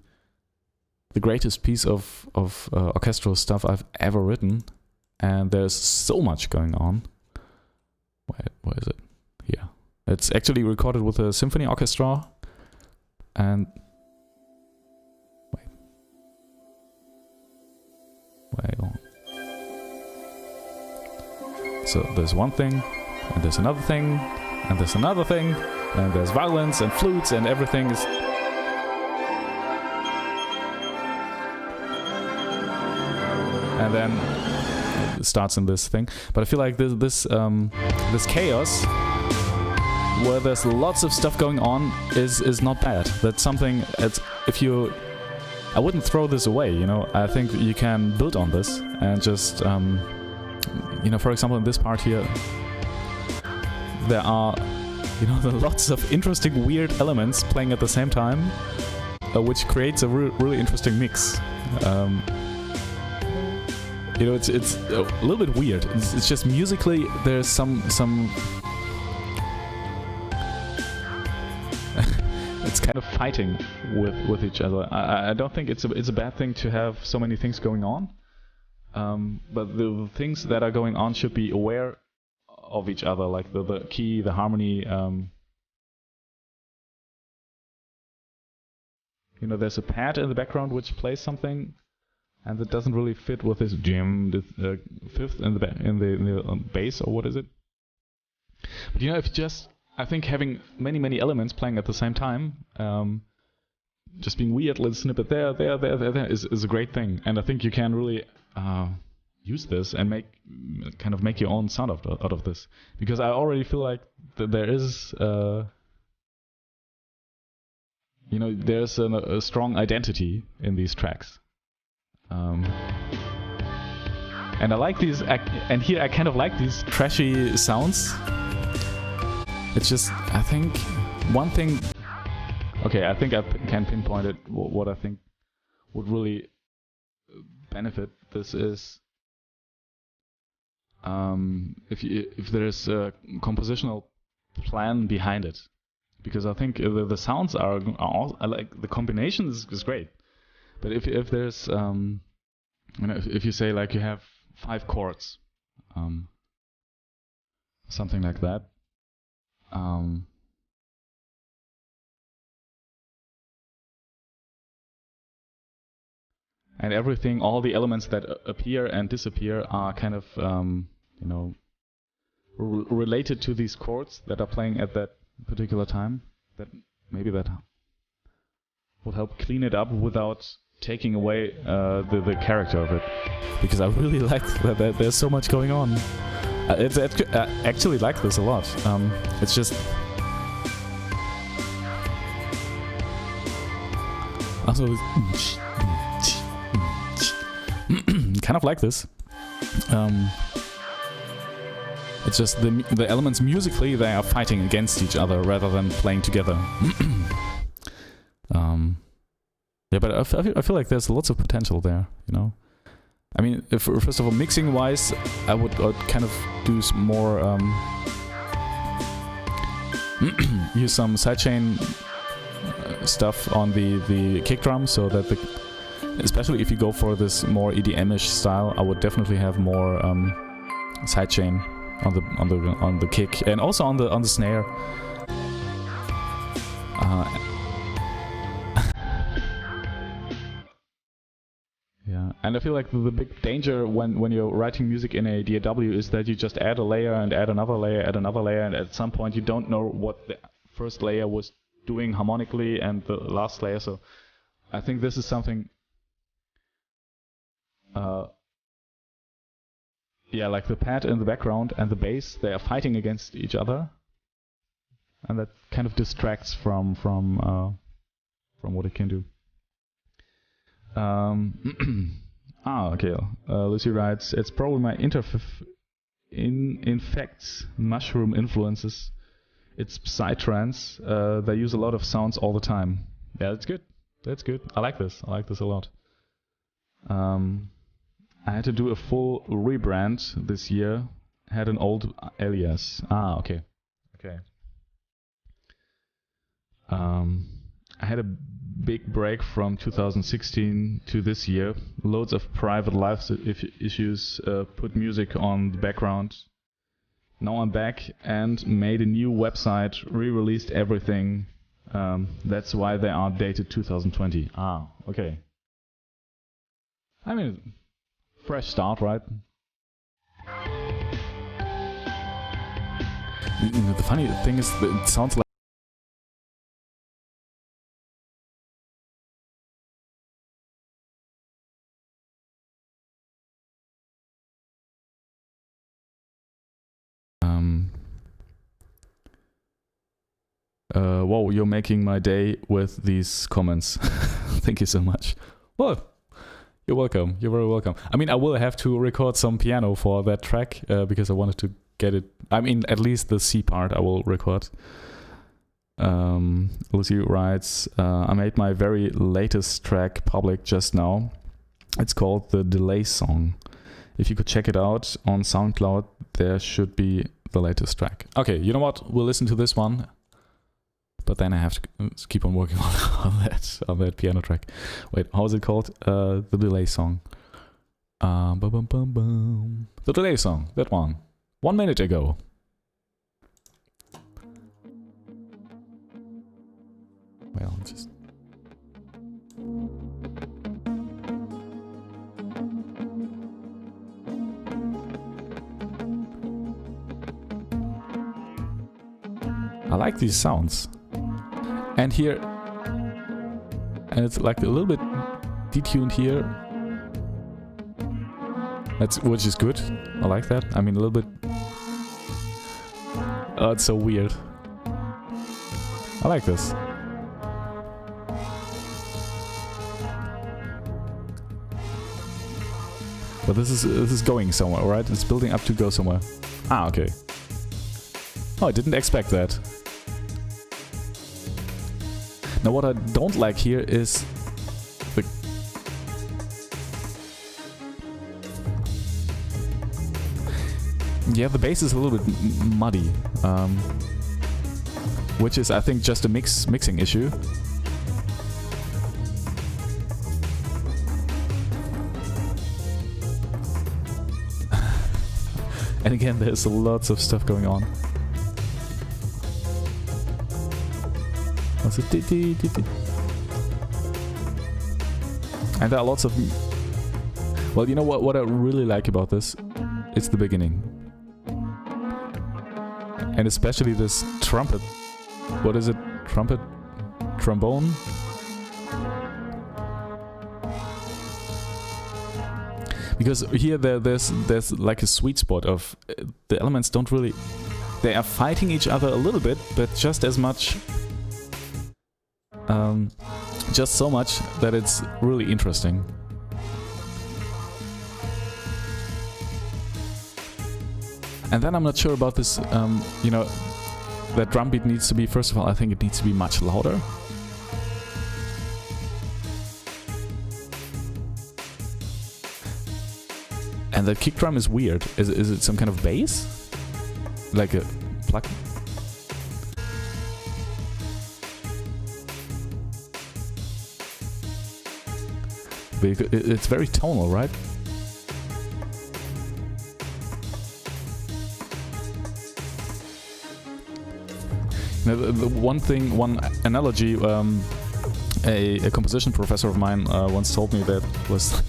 the greatest piece of orchestral stuff I've ever written, and there's so much going on. Where is it? Here. It's actually recorded with a symphony orchestra, and wait on. So there's one thing, and there's another thing, and there's another thing, and there's violins and flutes, and everything is... And then it starts in this thing. But I feel like this chaos, where there's lots of stuff going on, is not bad. That's something. I wouldn't throw this away. You know, I think you can build on this and just, you know, for example, in this part here, there are, you know, lots of interesting, weird elements playing at the same time, which creates a really interesting mix. You know, it's a little bit weird. It's just musically there's some it's kind of fighting with each other. I don't think it's a bad thing to have so many things going on, but the things that are going on should be aware of each other, like the key, the harmony. You know, there's a pad in the background which plays something. And it doesn't really fit with this fifth in the bass, or what is it? But you know, I think having many elements playing at the same time, just being weird, little snippet there is a great thing. And I think you can really use this and make your own sound out of this, because I already feel like there is, you know, there's a strong identity in these tracks. And I like these, and here I kind of like these trashy sounds. It's just, I think, one thing... Okay, I think I can pinpoint it. What I think would really benefit this is if there's a compositional plan behind it. Because I think the sounds are all, I like the combination is great. But if there's you know, if you say like you have 5 chords, something like that, and everything, all the elements that appear and disappear are kind of you know, related to these chords that are playing at that particular time. That maybe that would help clean it up without taking away the character of it. Because I really like that there's so much going on. I actually like this a lot. It's just also kind of like this. It's just the elements musically, they are fighting against each other rather than playing together. Yeah, but I feel like there's lots of potential there, you know? I mean, first of all, mixing-wise, I would kind of do some more... use some sidechain stuff on the kick drum, so that especially if you go for this more EDM-ish style, I would definitely have more sidechain on the kick and also on the snare. Yeah, and I feel like the big danger when you're writing music in a DAW is that you just add a layer and add another layer, and at some point you don't know what the first layer was doing harmonically and the last layer. So I think this is something. Yeah, like the pad in the background and the bass, they are fighting against each other, and that kind of distracts from what it can do. Okay. Lucy writes, it's probably my infects mushroom influences. It's psytrance. They use a lot of sounds all the time. Yeah, that's good. That's good. I like this. I like this a lot. I had to do a full rebrand this year. Had an old alias. Okay. Okay. I had a big break from 2016 to this year. Loads of private life issues, put music on the background. Now I'm back and made a new website, re-released everything. That's why they are dated 2020. Okay. I mean, fresh start, right? The funny thing is that it sounds like wow, you're making my day with these comments. Thank you so much. Well, you're welcome. You're very welcome. I mean, I will have to record some piano for that track because I wanted to get it. I mean, at least the C part I will record. Lucy writes, I made my very latest track public just now. It's called The Delay Song. If you could check it out on SoundCloud, there should be the latest track. Okay, you know what? We'll listen to this one. But then I have to keep on working on that piano track. Wait, how is it called? The Delay Song. The Delay Song, that one. 1 minute ago. Well, just... I like these sounds. And here, and it's like a little bit detuned here. Which is good. I like that. I mean, a little bit. Oh, it's so weird. I like this. But this is going somewhere, right? It's building up to go somewhere. Okay. Oh, I didn't expect that. Now what I don't like here is the... Yeah, the bass is a little bit muddy. Which is, I think, just a mixing issue. And again, there's lots of stuff going on. What's it? And there are lots of... Well, you know what I really like about this? It's the beginning. and especially this trumpet. What is it? Trumpet? Trombone? Because here there's like a sweet spot of the elements don't really, they are fighting each other a little bit, but just as much, just so much that it's really interesting. And then I'm not sure about this, you know, that drum beat needs to be, first of all, I think it needs to be much louder. And the kick drum is weird. Is it some kind of bass? Like a pluck? It's very tonal, right? Now, the one analogy, a composition professor of mine once told me that was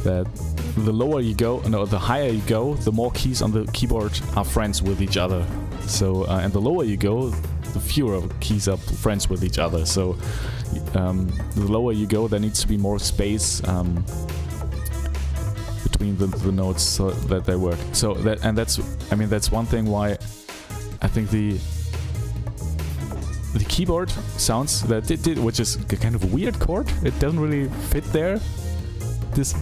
that the lower you go, no, the higher you go, the more keys on the keyboard are friends with each other. So, and the lower you go, the fewer keys are friends with each other. So, the lower you go, there needs to be more space between the notes so that they work. So that's, I mean, that's one thing why I think the keyboard sounds that it did, which is a kind of weird chord. It doesn't really fit there. This,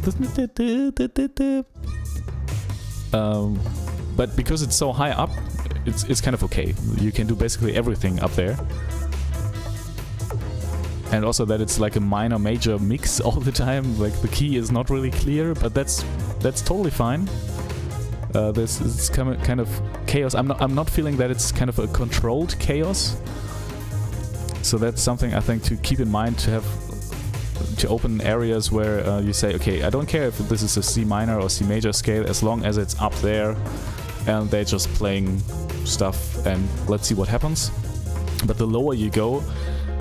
but because it's so high up, it's kind of okay. You can do basically everything up there. And also that it's like a minor major mix all the time. Like the key is not really clear, but that's totally fine. This is kind of chaos. I'm not feeling that it's kind of a controlled chaos. So that's something I think to keep in mind, to open areas where you say, okay, I don't care if this is a C minor or C major scale, as long as it's up there and they're just playing stuff and let's see what happens. But the lower you go,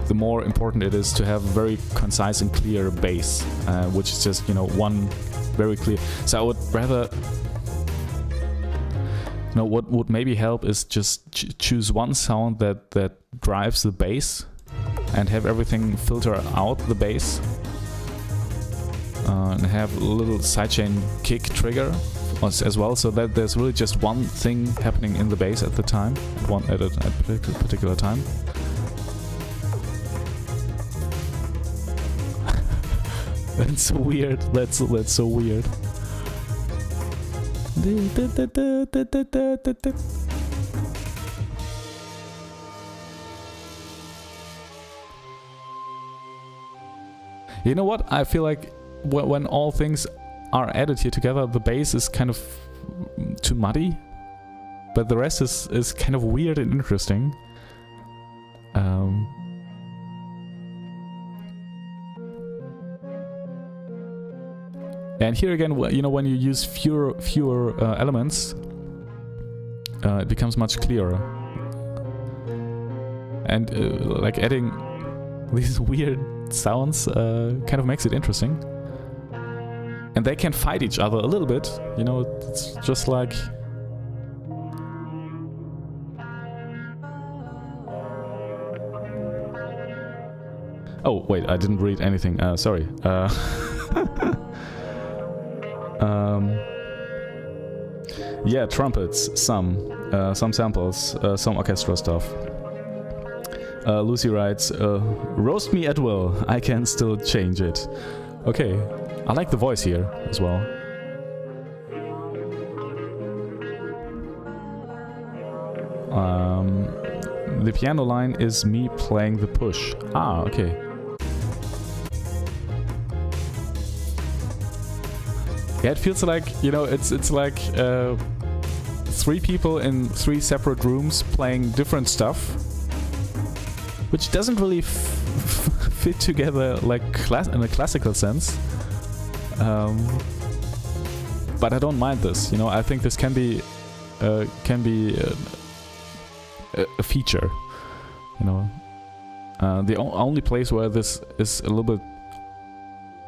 the more important it is to have a very concise and clear bass, which is just, you know, one very clear. So I would rather, you know, what would maybe help is just choose one sound that drives the bass and have everything filter out the bass, and have a little sidechain kick trigger as well, so that there's really just one thing happening in the bass at the time, at a particular time. That's so weird. That's so weird. You know what? I feel like when all things are added here together, the bass is kind of too muddy, but the rest is kind of weird and interesting. And here again, you know, when you use fewer elements, it becomes much clearer. And like adding these weird sounds kind of makes it interesting. And they can fight each other a little bit, you know, it's just like... Oh, wait, I didn't read anything, sorry. Yeah, trumpets, some samples, some orchestra stuff. Lucy writes, roast me at will, I can still change it. Okay, I like the voice here as well. The piano line is me playing the push. Ah, okay. Yeah, it feels like, you know, it's like three people in three separate rooms playing different stuff, which doesn't really fit together like in a classical sense. But I don't mind this, you know. I think this can be a feature, you know. The only place where this is a little bit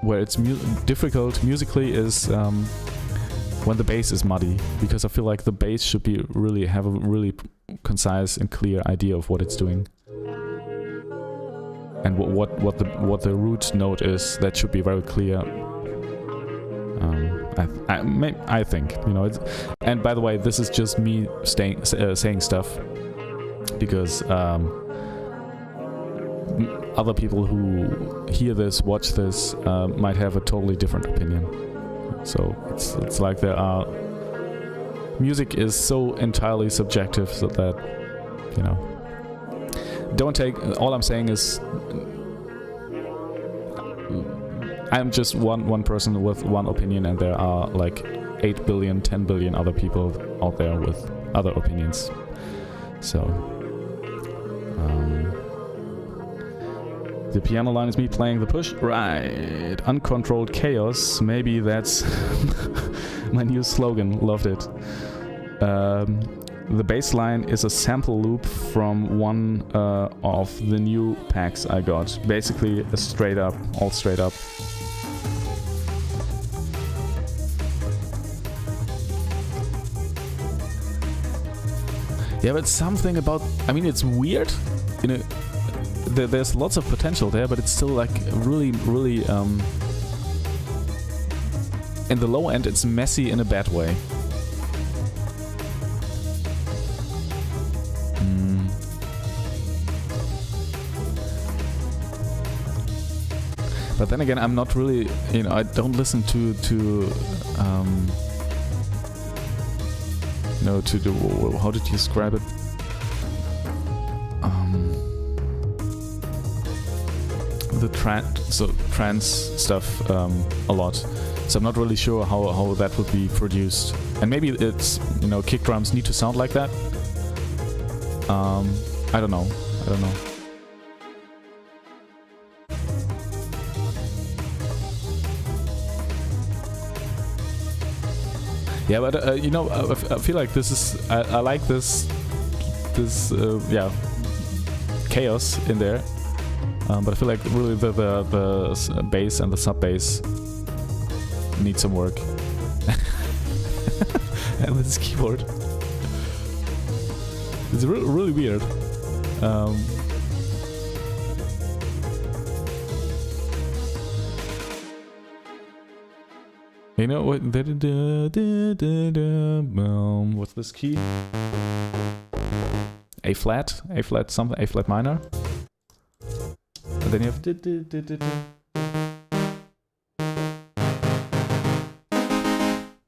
where it's difficult musically is when the bass is muddy, because I feel like the bass should be have a really concise and clear idea of what it's doing. And what the root note is, that should be very clear. I think, you know. And by the way, this is just me saying stuff, because other people who hear this, watch this, might have a totally different opinion. So it's like music is so entirely subjective, so that, you know, don't take. All I'm saying is, I'm just one person with one opinion, and there are like 8 billion, 10 billion other people out there with other opinions. So the piano line is me playing the push. Right. Uncontrolled chaos. Maybe that's my new slogan. Loved it. The bass line is a sample loop from one of the new packs I got. Basically a all straight up. Yeah, but something about, I mean, it's weird, you know, there's lots of potential there, but it's still like really, really, in the low end, it's messy in a bad way. But then again, I'm not really, you know, I don't listen to you know, to the, how did you describe it? The trance stuff a lot. So I'm not really sure how that would be produced. And maybe it's, you know, kick drums need to sound like that. I don't know. Yeah, but you know, I feel like this is, I like this yeah, chaos in there. But I feel like really the bass and the sub bass need some work. And this keyboard, it's really weird. You know what? What's this key? A flat something, A flat minor. And then you have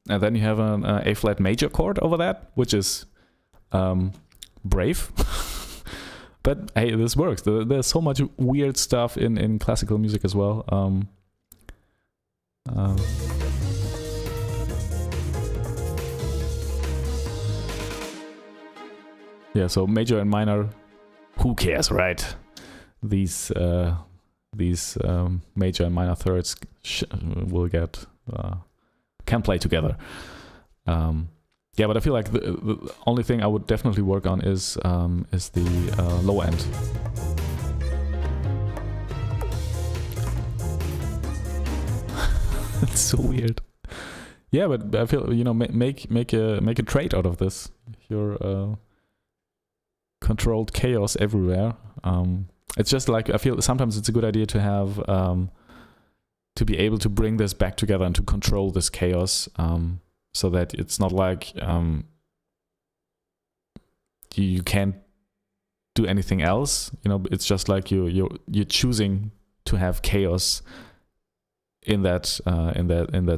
and then you have an A flat major chord over that, which is brave. But hey, this works. There's so much weird stuff in classical music as well. Yeah, so major and minor, who cares, right? These major and minor thirds will get can play together. Yeah, but I feel like the only thing I would definitely work on is the low end. It's so weird. Yeah, but I feel, you know, make a trade out of this. Your controlled chaos everywhere. It's just like, I feel sometimes it's a good idea to have to be able to bring this back together and to control this chaos, so that it's not like you can't do anything else. You know, it's just like you're choosing to have chaos in that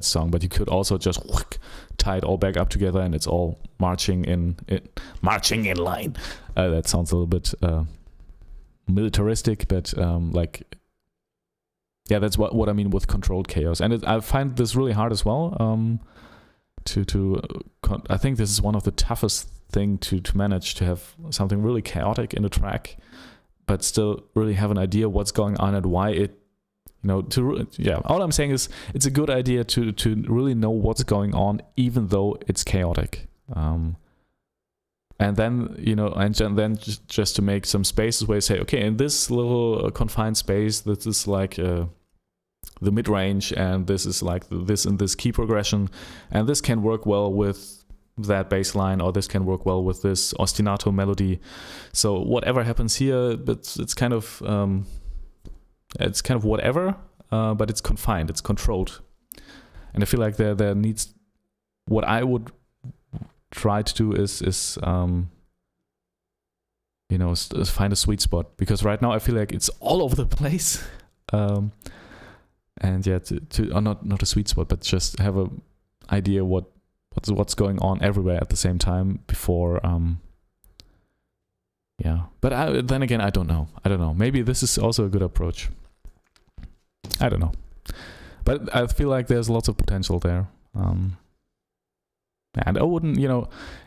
song, but you could also just tie it all back up together, and it's all marching in line. That sounds a little bit militaristic, but like, yeah, that's what I mean with controlled chaos. And I find this really hard as well. I think this is one of the toughest thing to manage, to have something really chaotic in a track, but still really have an idea what's going on and why it. You know, all I'm saying is it's a good idea to really know what's going on, even though it's chaotic. And then, you know, and then just to make some spaces where you say, okay, in this little confined space, this is like the mid-range, and this is like this and this key progression, and this can work well with that bass line, or this can work well with this ostinato melody. So whatever happens here, but it's kind of whatever, but it's confined, it's controlled. And I feel like there needs, what I would try to do is find a sweet spot, because right now I feel like it's all over the place. And yeah, not a sweet spot, but just have a idea what's going on everywhere at the same time before. But then again, I don't know. Maybe this is also a good approach. I don't know, but I feel like there's lots of potential there. And I wouldn't,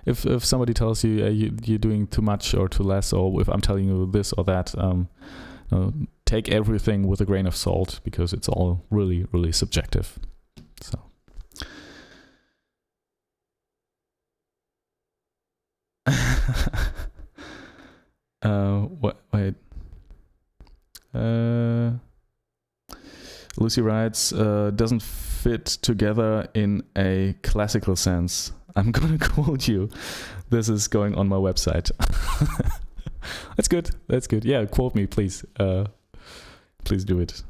if somebody tells you you're doing too much or too less, or if I'm telling you this or that, take everything with a grain of salt, because it's all really, really subjective. So. Wait. Lucy writes, doesn't fit together in a classical sense. I'm gonna quote you. This is going on my website. That's good. Yeah, quote me, please. Please do it.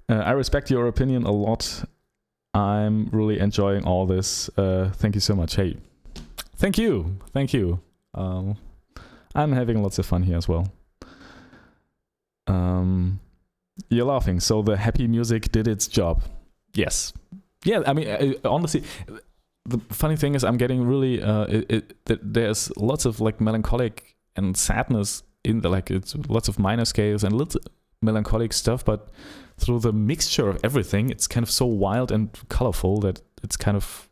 I respect your opinion a lot. I'm really enjoying all this. Thank you so much. Hey, thank you. I'm having lots of fun here as well. You're laughing, so the happy music did its job. Yes. Yeah, I mean, honestly, the funny thing is I'm getting really, there's lots of like melancholic and sadness in the, like, it's lots of minor scales and lots of melancholic stuff, but through the mixture of everything, it's kind of so wild and colorful that it's kind of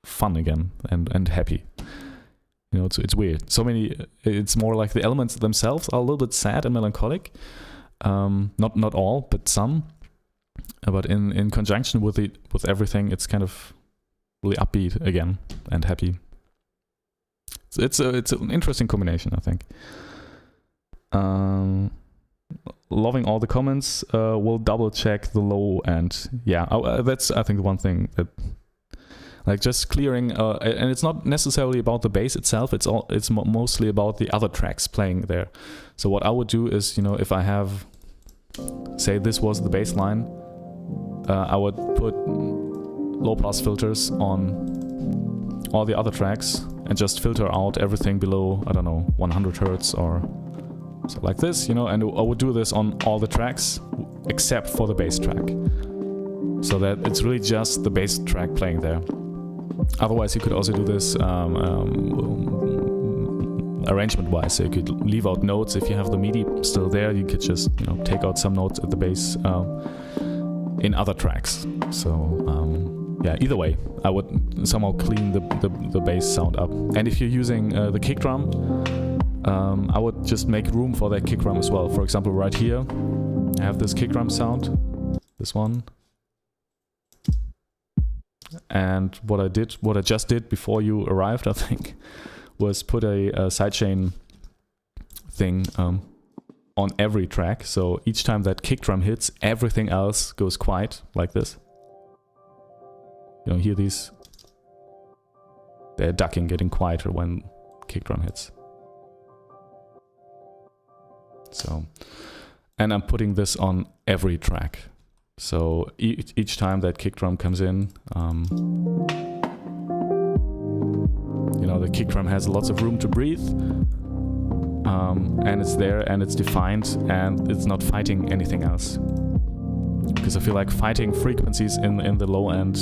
fun again and happy. It's weird. So many, it's more like the elements themselves are a little bit sad and melancholic. Not all, but some. But in conjunction with everything, it's kind of really upbeat again and happy. It's an interesting combination, I think. Loving all the comments. We'll double check the low end. Yeah, that's, I think, the one thing that, like, just clearing, and it's not necessarily about the bass itself. It's mostly about the other tracks playing there. So what I would do is, if I have, say, this was the bass line, I would put low pass filters on all the other tracks and just filter out everything below, I don't know, 100 hertz or so, like this, and I would do this on all the tracks except for the bass track, so that it's really just the bass track playing there. Otherwise, you could also do this arrangement-wise. So you could leave out notes if you have the MIDI still there. You could just take out some notes at the bass in other tracks. So yeah, either way, I would somehow clean the bass sound up. And if you're using the kick drum, I would just make room for that kick drum as well. For example, right here, I have this kick drum sound, this one. And what I just did before you arrived, I think, was put a sidechain thing on every track. So each time that kick drum hits, everything else goes quiet, like this. Hear these? They're ducking, getting quieter when kick drum hits. So, and I'm putting this on every track. So each time that kick drum comes in, the kick drum has lots of room to breathe, and it's there and it's defined and it's not fighting anything else. Because I feel like fighting frequencies in the low end,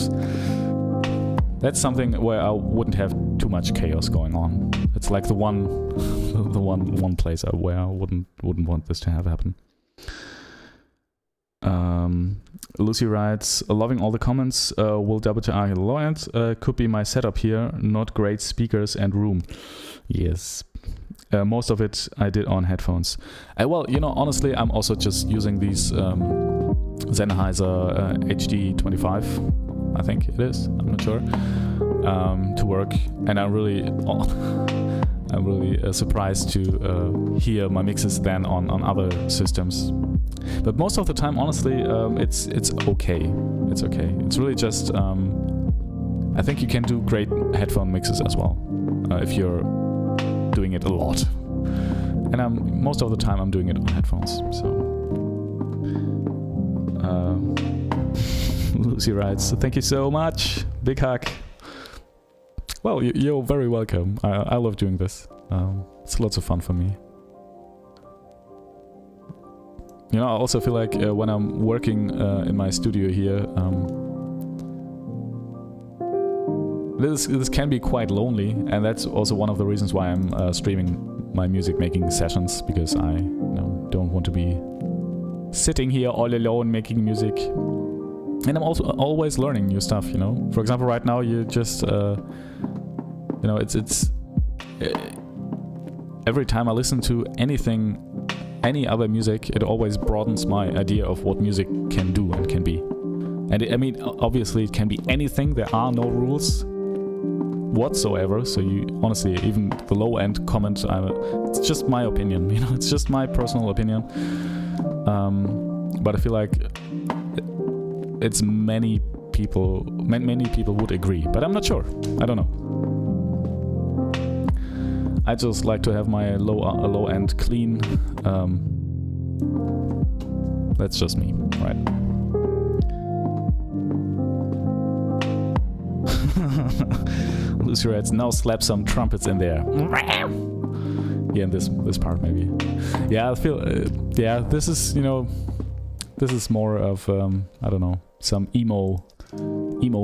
that's something where I wouldn't have too much chaos going on. It's like the one place where I wouldn't want this to happen. Lucy writes, loving all the comments, will double check the low end. Could be my setup here, not great speakers and room. Yes. Most of it I did on headphones. Well, honestly, I'm also just using these Sennheiser HD25, I think it is, I'm not sure, to work. And I'm really, I'm really surprised to hear my mixes then on other systems. But most of the time, honestly, it's okay. It's okay. It's really just I think you can do great headphone mixes as well if you're doing it a lot. And most of the time I'm doing it on headphones. So Lucy writes, thank you so much. Big hug. Well, you're very welcome. I love doing this. It's lots of fun for me. You know, I also feel like when I'm working in my studio here, this can be quite lonely, and that's also one of the reasons why I'm streaming my music making sessions, because I don't want to be sitting here all alone making music. And I'm also always learning new stuff, you know. For example, right now you just, it's every time I listen to any other music, it always broadens my idea of what music can do and can be. And I mean, obviously it can be anything. There are no rules whatsoever. So you honestly, even the low end comment, it's just my opinion, you know, it's just my personal opinion. But I feel like it's many people would agree, but I'm not sure. I don't know. I just like to have my low end clean. That's just me, right? Lucy writes, now slap some trumpets in there. Yeah, in this part maybe. Yeah, I feel. This is this is more of I don't know, some emo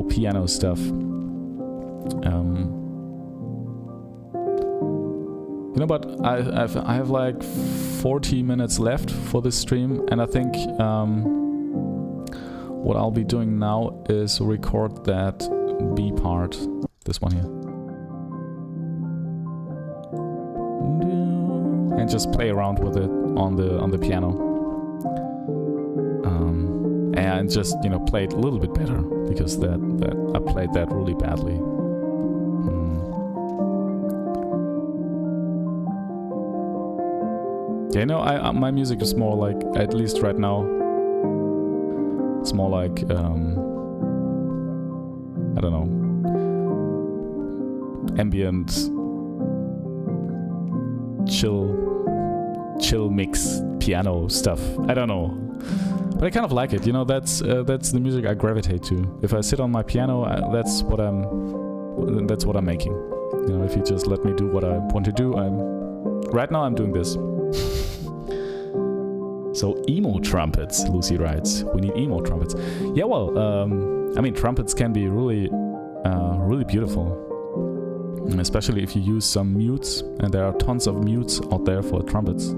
piano stuff. But I have like 40 minutes left for this stream, and I think what I'll be doing now is record that B part, this one here, and just play around with it on the piano, and just play it a little bit better, because that I played that really badly. Yeah, my music is more like, at least right now, it's more like, I don't know, ambient, chill mix piano stuff. I don't know, but I kind of like it. That's the music I gravitate to. If I sit on my piano, that's what I'm making. If you just let me do what I want to do, right now I'm doing this. So emo trumpets, Lucy writes. We need emo trumpets. Yeah, well, I mean, trumpets can be really, really beautiful, especially if you use some mutes, and there are tons of mutes out there for trumpets.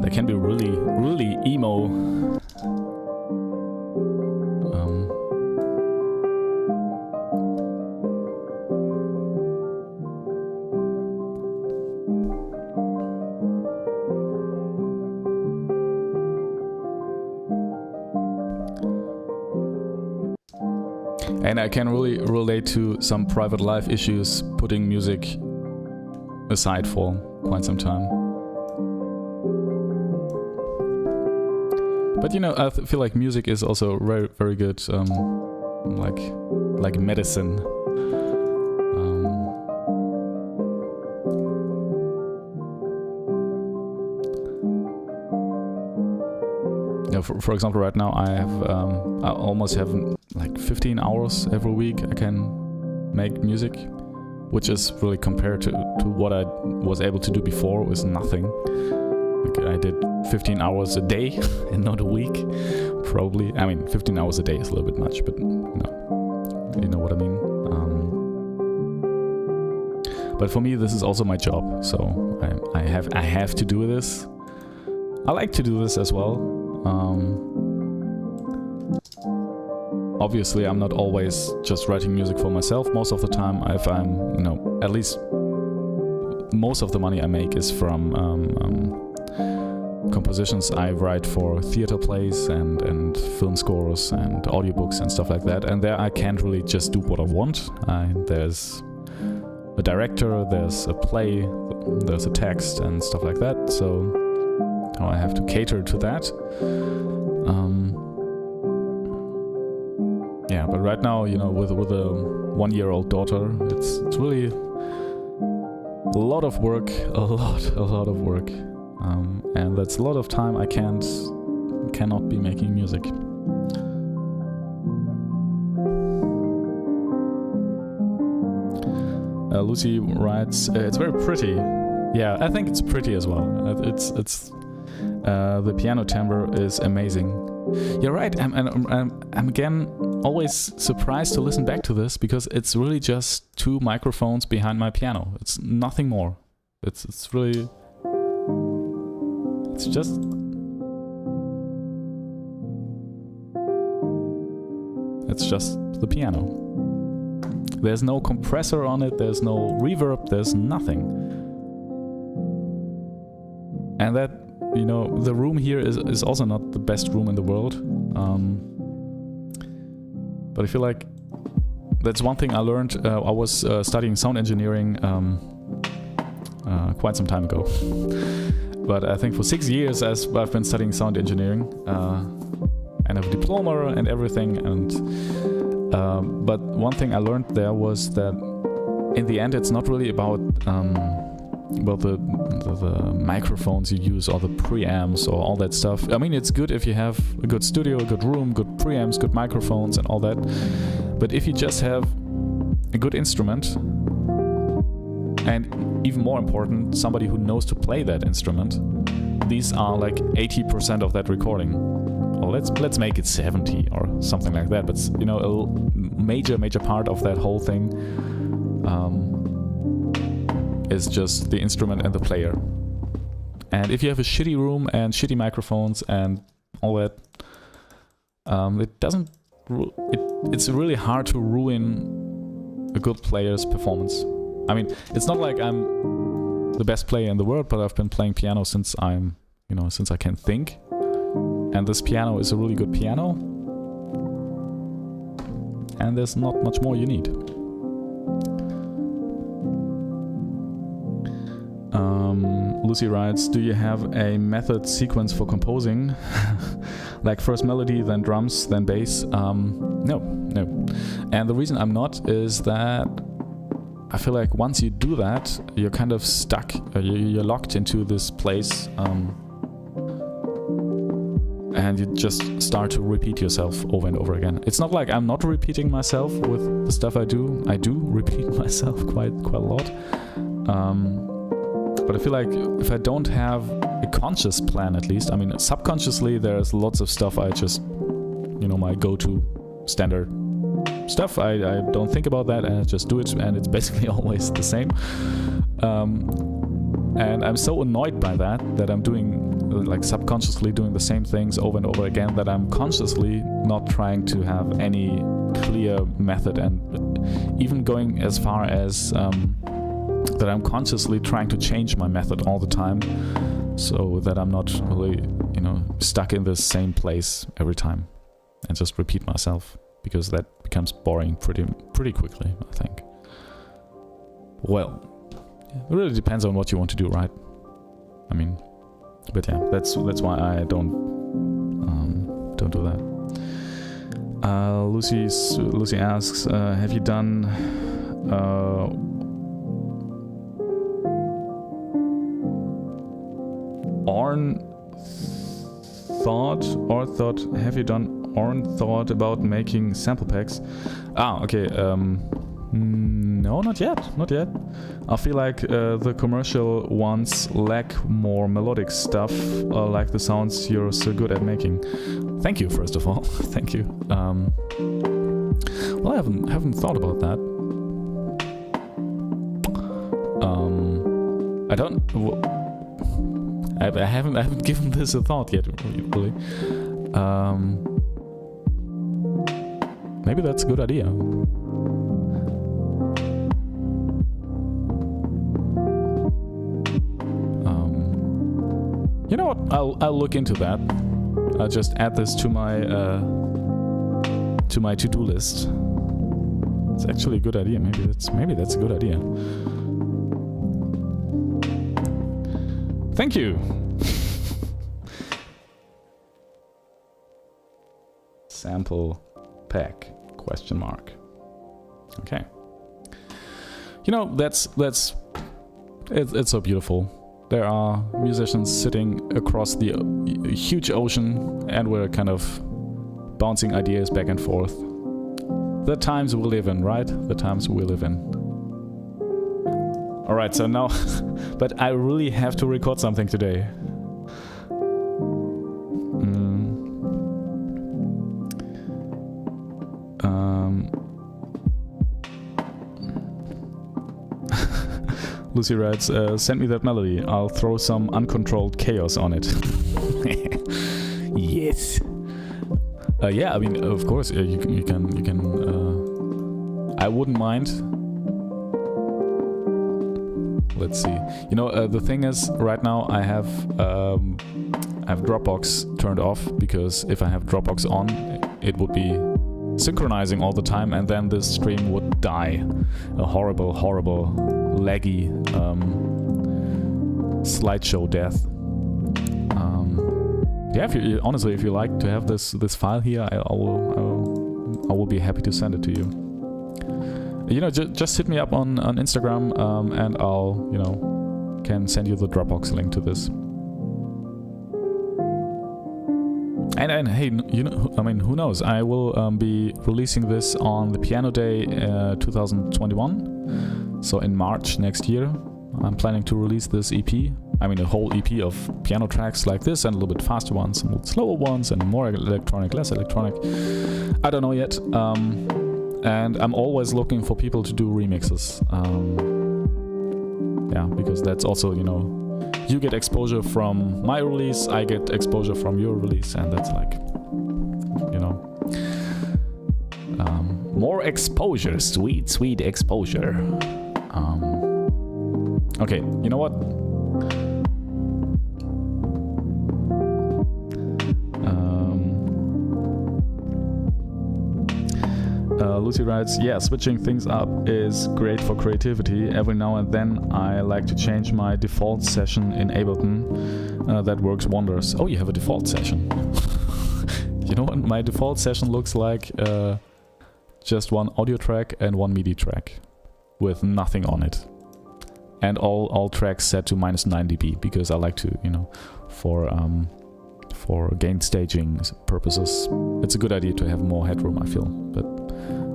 They can be really, really emo. And I can really relate to some private life issues, putting music aside for quite some time. But I feel like music is also very, very good, like medicine. For example, right now I almost have like 15 hours every week I can make music, which is really, compared to what I was able to do before, was nothing. Like, I did 15 hours a day and not a week, probably. I mean, 15 hours a day is a little bit much, but you know what I mean. But for me, this is also my job, so I have to do this. I like to do this as well. Obviously, I'm not always just writing music for myself. Most of the time, if I'm, at least most of the money I make is from compositions I write for theater plays and film scores and audiobooks and stuff like that. And there I can't really just do what I want. There's a director, there's a play, there's a text and stuff like that. So I have to cater to that. Yeah, but right now, with a 1-year-old daughter, it's really a lot of work, a lot of work, and that's a lot of time I cannot be making music. Lucy writes, it's very pretty. Yeah, I think it's pretty as well. It's the piano timbre is amazing. You're right. I'm again always surprised to listen back to this because it's really just 2 microphones behind my piano. It's nothing more. It's really. It's just. It's just the piano. There's no compressor on it. There's no reverb. There's nothing. And that. The room here is also not the best room in the world. But I feel like that's one thing I learned. I was studying sound engineering quite some time ago. But I think for 6 years I've been studying sound engineering and have a diploma and everything. But one thing I learned there was that in the end it's not really about the microphones you use or the preamps or all that stuff. I mean, it's good if you have a good studio, a good room, good preamps, good microphones and all that. But if you just have a good instrument and even more important, somebody who knows to play that instrument, these are like 80% of that recording. Or let's make it 70 or something like that. But a major part of that whole thing is just the instrument and the player. And if you have a shitty room and shitty microphones and all that, it's really hard to ruin a good player's performance. I mean, it's not like I'm the best player in the world, but I've been playing piano since since I can think. And this piano is a really good piano. And there's not much more you need. Lucy writes, do you have a method sequence for composing? Like first melody, then drums, then bass? No. And the reason I'm not is that I feel like once you do that, you're kind of stuck. You're locked into this place. And you just start to repeat yourself over and over again. It's not like I'm not repeating myself with the stuff I do. I do repeat myself quite a lot. But I feel like if I don't have a conscious plan, at least, I mean, subconsciously there's lots of stuff I just, my go-to standard stuff. I don't think about that and I just do it, and it's basically always the same. And I'm so annoyed by that I'm doing, like, subconsciously doing the same things over and over again, that I'm consciously not trying to have any clear method, and even going as far as that I'm consciously trying to change my method all the time, so that I'm not really, stuck in the same place every time and just repeat myself, because that becomes boring pretty quickly, I think. Well, it really depends on what you want to do, right? I mean, but yeah, that's why I don't do that. Lucy asks, have you done have you done thought about making sample packs? Okay. No, not yet. I feel like the commercial ones lack more melodic stuff, like the sounds you're so good at making. Thank you, first of all. Thank you. Well, I haven't thought about that. I haven't given this a thought yet, really. Maybe that's a good idea. You know what? I'll look into that. I'll just add this to my to-do list. It's actually a good idea. Maybe that's a good idea. Thank you. Sample pack ? Okay. You know, it's so beautiful. There are musicians sitting across the huge ocean, and we're kind of bouncing ideas back and forth. The times we live in, right? The times we live in. Alright, so now... but I really have to record something today. Lucy writes, send me that melody. I'll throw some uncontrolled chaos on it. Yes. Yeah, I mean, of course, you can. I wouldn't mind. Let's see. You know, the thing is, right now I have Dropbox turned off, because if I have Dropbox on, it would be synchronizing all the time, and then this stream would die. A horrible, laggy slideshow death. Yeah, honestly, if you like to have this file here, I will be happy to send it to you. You know, just hit me up on Instagram, and I'll, you know, can send you the Dropbox link to this. And hey, you know, I mean, who knows? I will be releasing this on the Piano Day 2021. So in March next year, I'm planning to release this EP. I mean, a whole EP of piano tracks like this, and a little bit faster ones, some slower ones, and more electronic, less electronic. I don't know yet. And I'm always looking for people to do remixes. Yeah, because that's also, you know, you get exposure from my release, I get exposure from your release, and that's like, you know, more exposure, sweet exposure. Okay, you know what? Lucy writes, yeah, switching things up is great for creativity. Every now and then I like to change my default session in Ableton. That works wonders. Oh, you have a default session. You know what my default session looks like? Just one audio track and one MIDI track with nothing on it. And all tracks set to -9 dB, because I like to, you know, for gain staging purposes, it's a good idea to have more headroom, I feel. But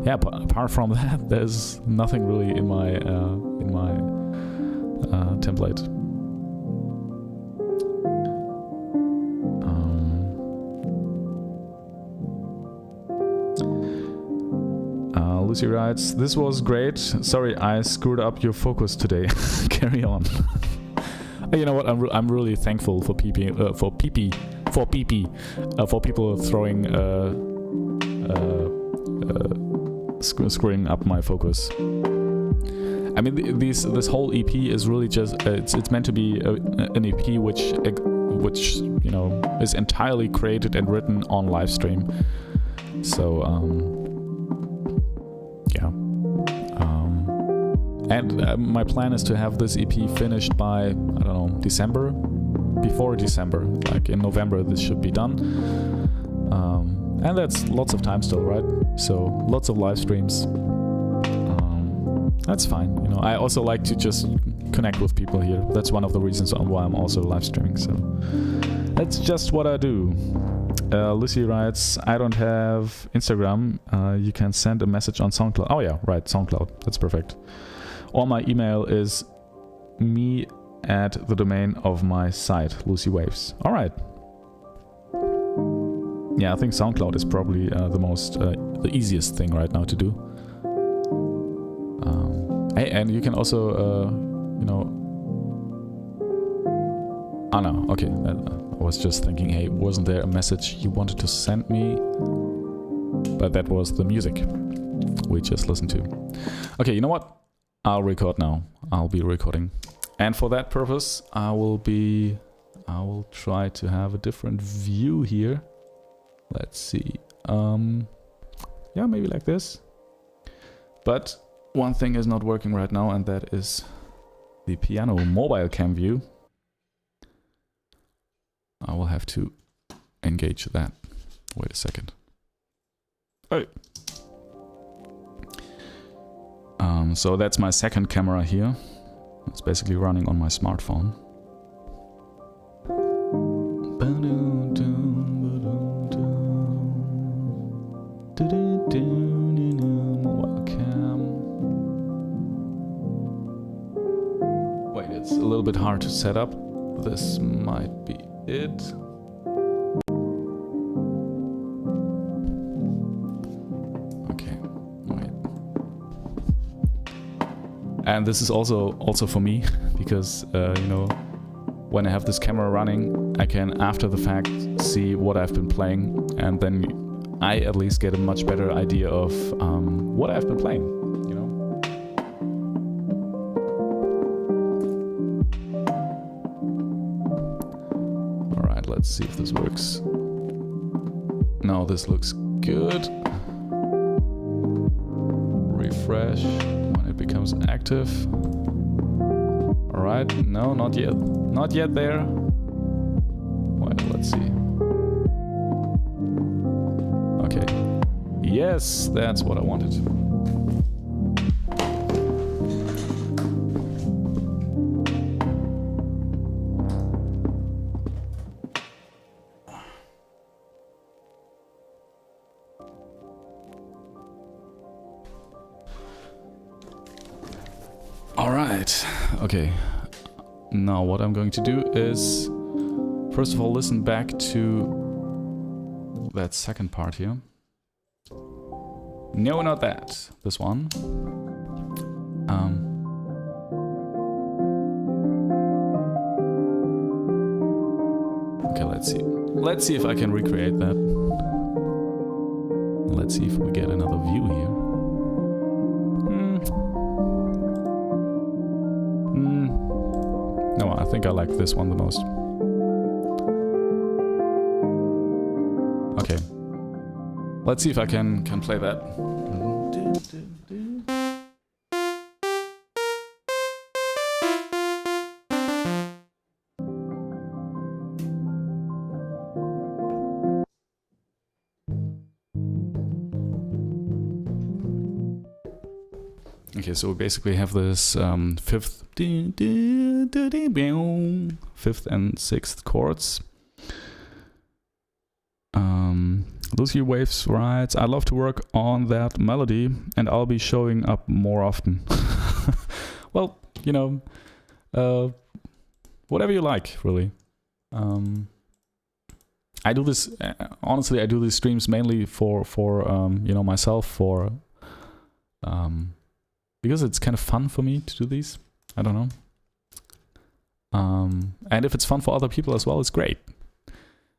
yeah, apart from that, there's nothing really in my template. Lucy writes, this was great. Sorry, I screwed up your focus today. Carry on. You know what? I'm really thankful for people throwing screwing up my focus. I mean, this whole EP is really just it's meant to be an EP which you know is entirely created and written on live stream. So yeah. And my plan is to have this EP finished by, I don't know, December? Before December, like in November this should be done. And that's lots of time still, right? So lots of live streams. That's fine, you know. I also like to just connect with people here. That's one of the reasons why I'm also live streaming, so that's just what I do. Lucy writes, I don't have Instagram. You can send a message on SoundCloud. Oh yeah, right, SoundCloud. That's perfect. Or my email is me@the-domain of my site, Lucy Waves. All right. Yeah, I think SoundCloud is probably the easiest thing right now to do. Hey, and you can also, you know. Oh no, okay. I was just thinking, hey, wasn't there a message you wanted to send me? But that was the music we just listened to. Okay, you know what? I'll record now. I'll be recording. And for that purpose, I will be I will try to have a different view here. Let's see. Yeah, maybe like this. But one thing is not working right now, and that is the piano mobile cam view. I will have to engage that. Wait a second. Oh. So that's my second camera here. It's basically running on my smartphone. Mobile cam. Wait, it's a little bit hard to set up. This might be it. Okay, wait. And this is also for me, because you know, when I have this camera running, I can after the fact see what I've been playing, and then I at least get a much better idea of what I've been playing, you know? Alright, let's see if this works. No, this looks good. Refresh when it becomes active. Alright, no, not yet. Not yet there. Wait, let's see. Okay. Yes, that's what I wanted. All right. Okay. Now what I'm going to do is, first of all, listen back to that second part here. No, not that. This one. Okay, let's see. Let's see if I can recreate that. Let's see if we get another view here. No, I think I like this one the most. Okay. Let's see if I can play that. Okay, so we basically have this fifth and sixth chords. Lucy Waves writes, I'd love to work on that melody and I'll be showing up more often. Well, you know, whatever you like, really. I do this, honestly, I do these streams mainly for you know, myself, because it's kind of fun for me to do these. I don't know. And if it's fun for other people as well, it's great.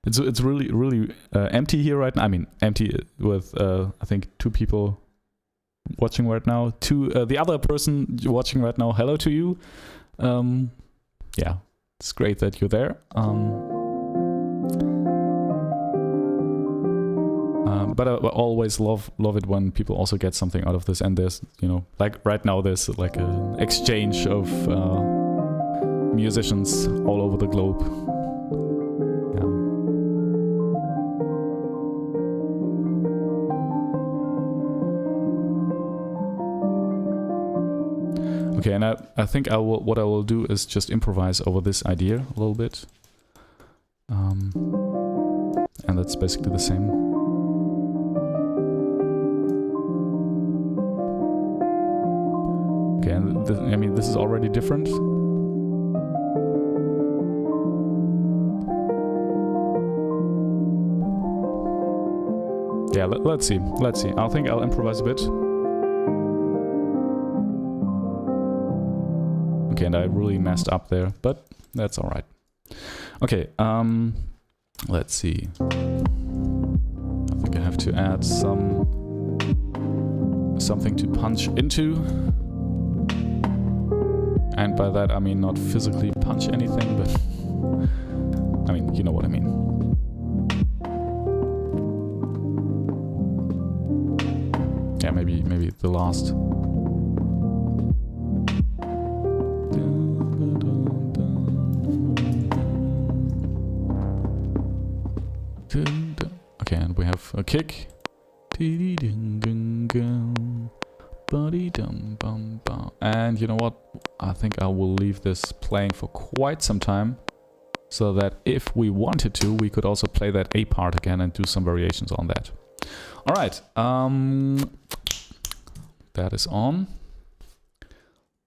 It's really empty here right now. I mean, empty with I think 2 people watching right now. The other person watching right now, hello to you. Yeah, it's great that you're there. But I always love it when people also get something out of this, and there's, you know, like right now there's like an exchange of musicians all over the globe. Okay, and I think what I will do is just improvise over this idea a little bit. And that's basically the same. Okay, and I mean, this is already different. Yeah, let's see. I think I'll improvise a bit. Okay, and I really messed up there, but that's all right. Okay, let's see. I think I have to add something to punch into. And by that I mean not physically punch anything, but I mean, you know what I mean. Yeah, maybe the last. Okay, and we have a kick. And you know what? I think I will leave this playing for quite some time, so that if we wanted to, we could also play that A part again and do some variations on that. Alright, that is on.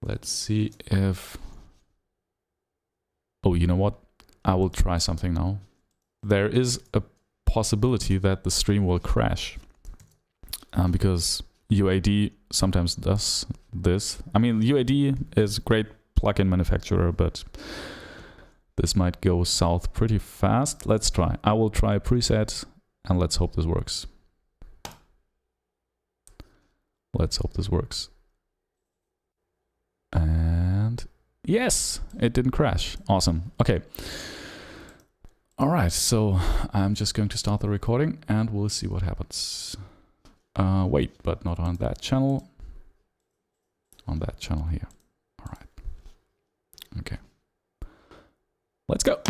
Let's see if... Oh, you know what? I will try something now. There is a possibility that the stream will crash. Because UAD sometimes does this. I mean, UAD is a great plugin manufacturer, but this might go south pretty fast. Let's try. I will try a preset, and let's hope this works. Let's hope this works. And yes, it didn't crash. Awesome. Okay. All right, so I'm just going to start the recording, and we'll see what happens. Wait, but not on that channel. On that channel here. All right. Okay. Let's go.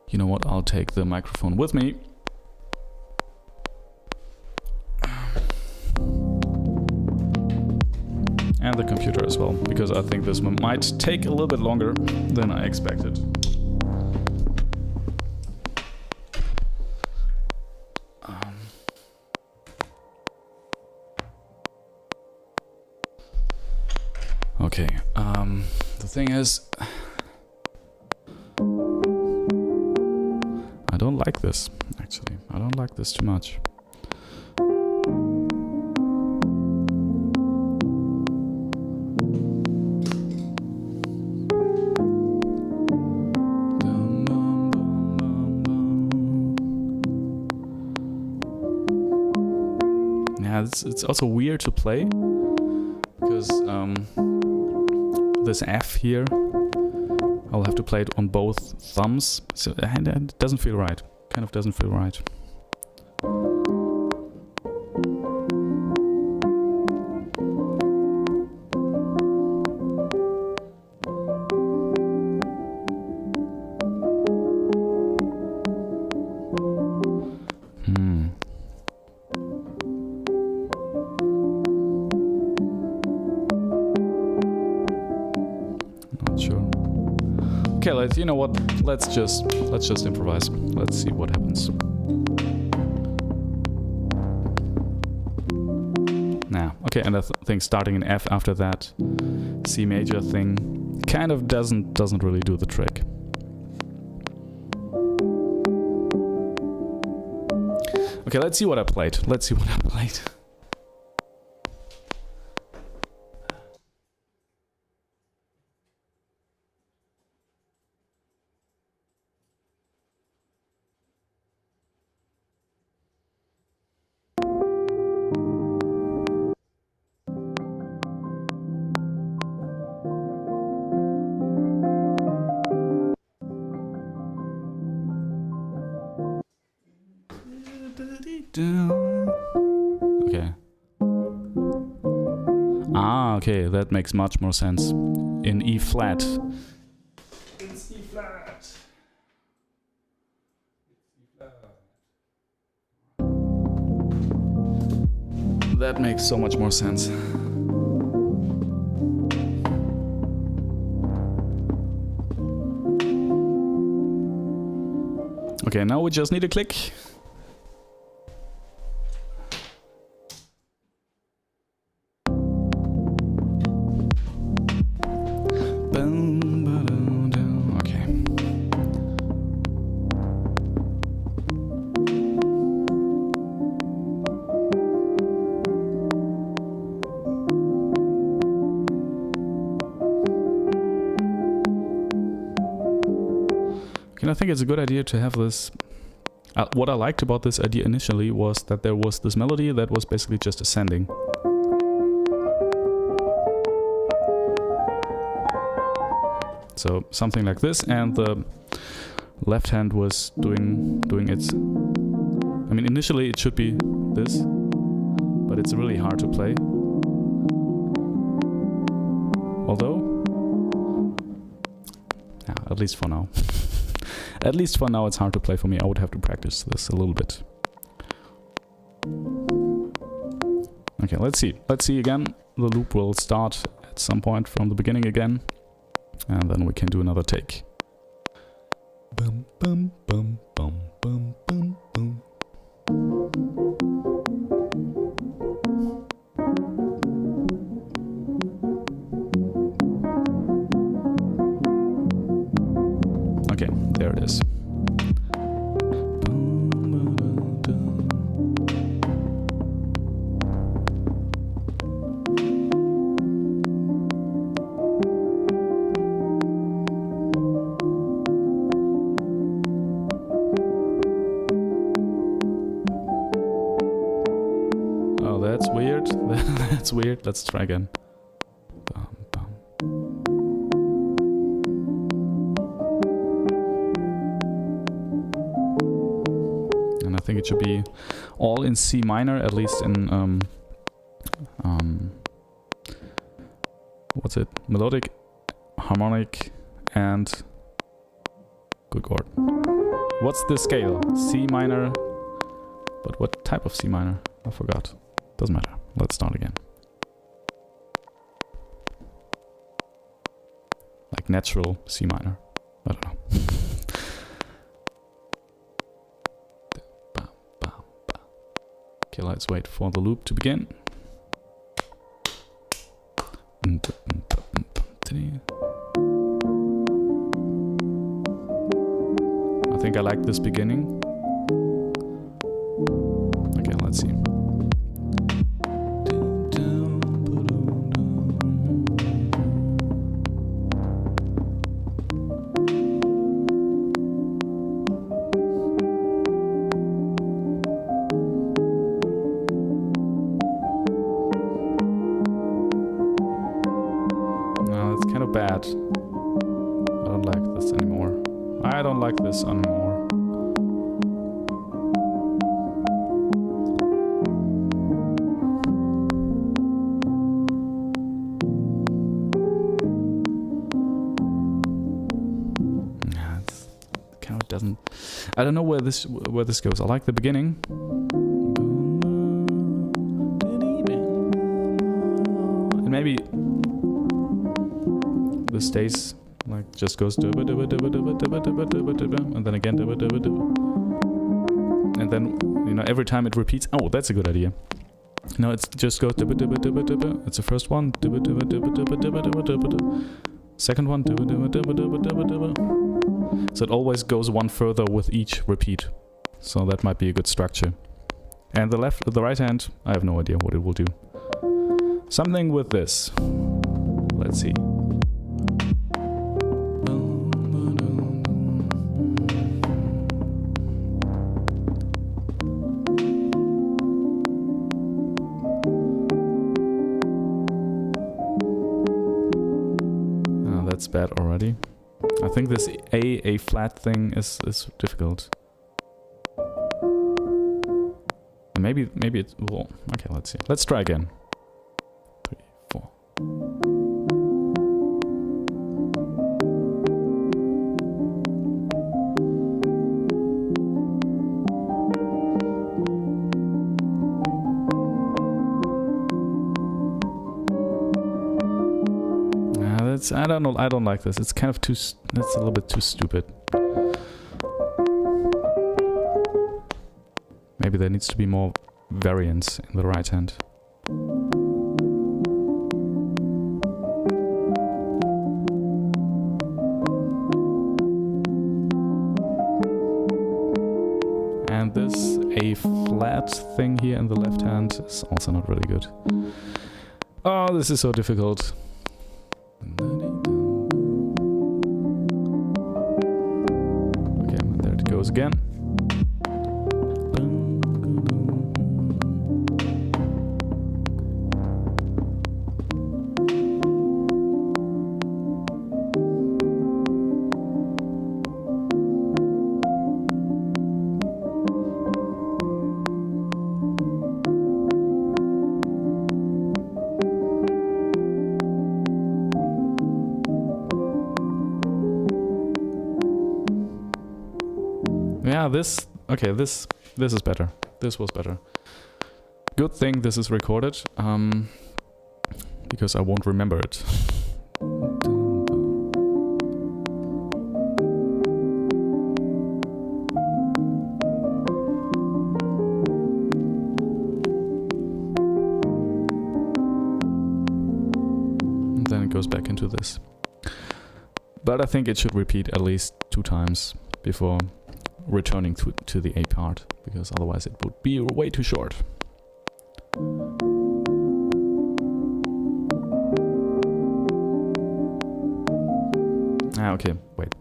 You know what? I'll take the microphone with me. And the computer as well, because I think this one might take a little bit longer than I expected. Okay, the thing is, I don't like this, actually. I don't like this too much. Yeah, it's also weird to play, because this F here, I'll have to play it on both thumbs, so and it doesn't feel right. Kind of doesn't feel right. Okay, you know what? Let's just improvise. Let's see what happens. Nah, okay, and I think starting in F after that C major thing kind of doesn't really do the trick. Okay, let's see what I played. Let's see what I played. Ah, okay, that makes much more sense. In E flat. It's E flat. That makes so much more sense. Okay, now we just need a click. I think it's a good idea to have this. What I liked about this idea initially was that there was this melody that was basically just ascending. So something like this, and the left hand was doing its. I mean, initially it should be this, but it's really hard to play. Although, yeah, at least for now. At least for now it's hard to play for me. I would have to practice this a little bit. Okay, let's see. Let's see again. The loop will start at some point from the beginning again. And then we can do another take. Bum, bum, bum, bum, bum, bum, bum. Okay, there it is. Oh, that's weird. That's weird. Let's try again. I think it should be all in C minor, at least in what's it? Melodic, harmonic, and good chord. What's the scale? C minor, but what type of C minor? I forgot. Doesn't matter. Let's start again. Like natural C minor. I don't know. Okay, let's wait for the loop to begin. I think I like this beginning. Okay, let's see. Bad. I don't like this anymore. I don't like this anymore. Yeah, it's kind of doesn't. I don't know where this goes. I like the beginning. And maybe this stays like just goes and then again and then every time it repeats. Oh, that's a good idea. No, it just goes. It's the first one. Second one. So it always goes one further with each repeat. So that might be a good structure. And the right hand, I have no idea what it will do. Something with this. Let's see. That's bad already. I think this A flat thing is difficult. And maybe it will. Okay, let's see. Let's try again. 3, 4. it's I don't know. I don't like this. It's kind of too. It's a little bit too stupid. Maybe there needs to be more variance in the right hand. And this A flat thing here in the left hand is also not really good. Oh, this is so difficult. Okay, there it goes again. Yeah, this is better. This was better. Good thing this is recorded, because I won't remember it. And then it goes back into this. But I think it should repeat at least 2 times before returning to the A part, because otherwise it would be way too short. Okay, wait.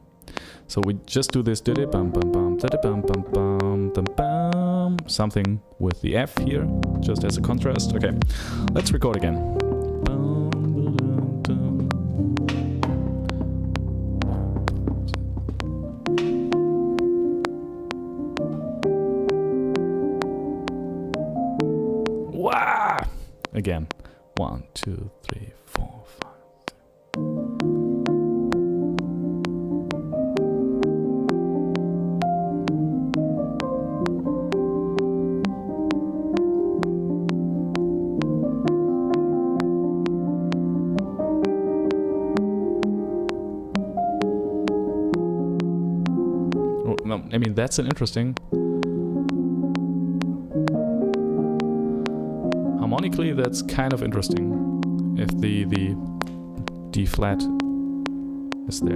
So we just do this diddy bum bum bum diddy bum bum bum dum bum something with the F here, just as a contrast. Okay, let's record again. Again. 1, 2, 3, 4, 5. Oh, no, I mean, that's an interesting. Harmonically, that's kind of interesting. If the D flat is there.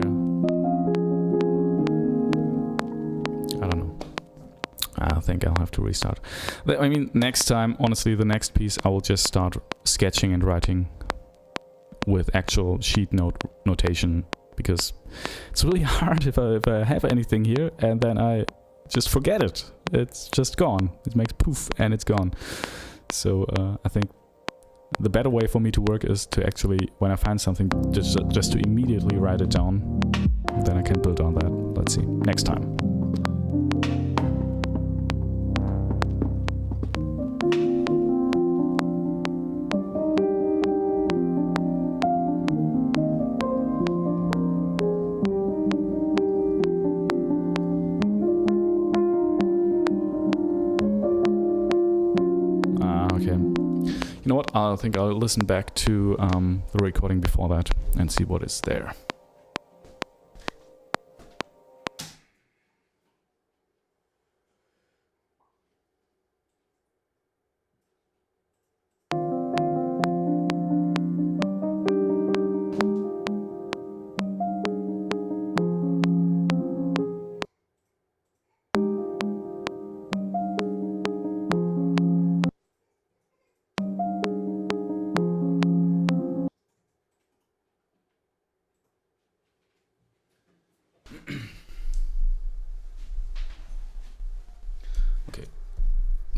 I don't know. I think I'll have to restart. I mean, next time, honestly, the next piece, I will just start sketching and writing with actual sheet notation, because it's really hard if I have anything here and then I just forget it. It's just gone. It makes poof and it's gone. So I think the better way for me to work is to actually, when I find something, just to immediately write it down. Then I can build on that. Let's see, next time. You know what, I think I'll listen back to the recording before that and see what is there. Okay,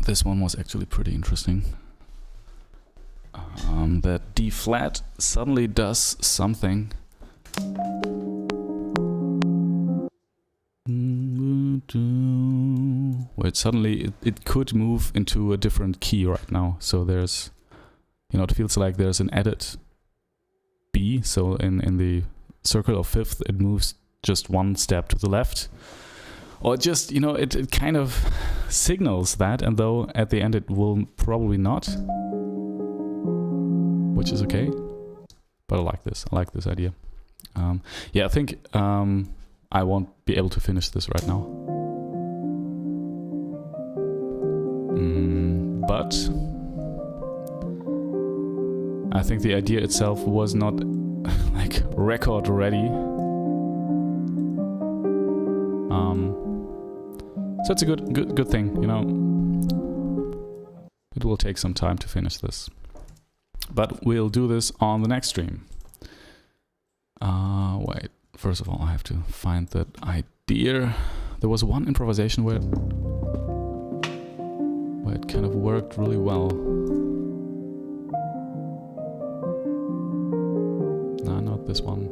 this one was actually pretty interesting. That D flat suddenly does something. Where it could move into a different key right now. So there's, you know, it feels like there's an added B. So in the circle of fifth, it moves just one step to the left. Or just, you know, it kind of signals that, and though at the end it will probably not. Which is okay. But I like this idea. Yeah, I think I won't be able to finish this right now. But I think the idea itself was not like record ready. So it's a good thing, you know. It will take some time to finish this, but we'll do this on the next stream. Wait, first of all, I have to find that idea. There was one improvisation where it kind of worked really well. No, not this one.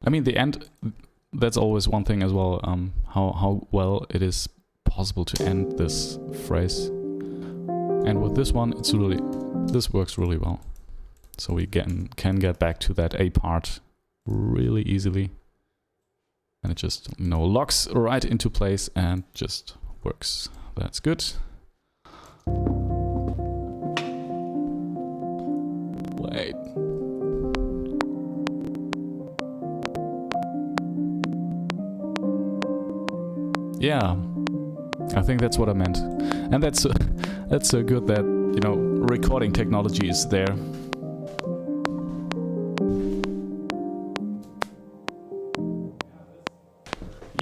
I mean, the end, that's always one thing as well, how well it is possible to end this phrase. And with this one, this works really well. So we can get back to that A part really easily. And it just, you know, locks right into place and just works. That's good. Wait. Yeah, I think that's what I meant. And that's so good that, you know, recording technology is there.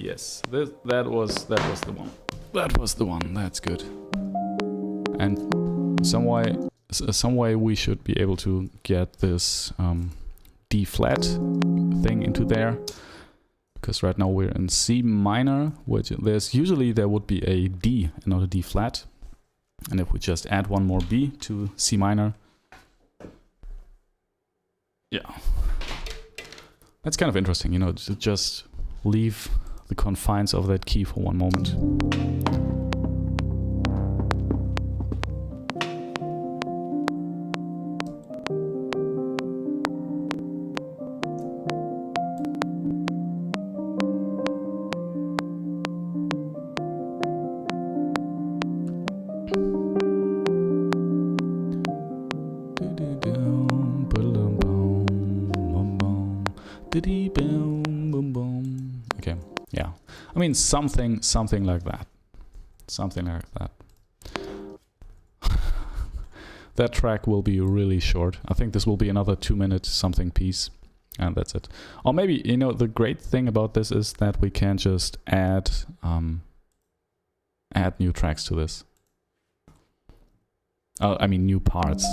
Yes, that was the one. That was the one. That's good. And some way we should be able to get this D flat thing into there, because right now we're in C minor, which there would be a D and not a D flat. And if we just add one more B to C minor, yeah, that's kind of interesting, you know, to just leave the confines of that key for one moment. Okay, yeah. I mean, something like that. Something like that. That track will be really short. I think this will be another 2-minute something piece, and that's it. Or maybe, you know, the great thing about this is that we can just add new tracks to this. I mean, new parts.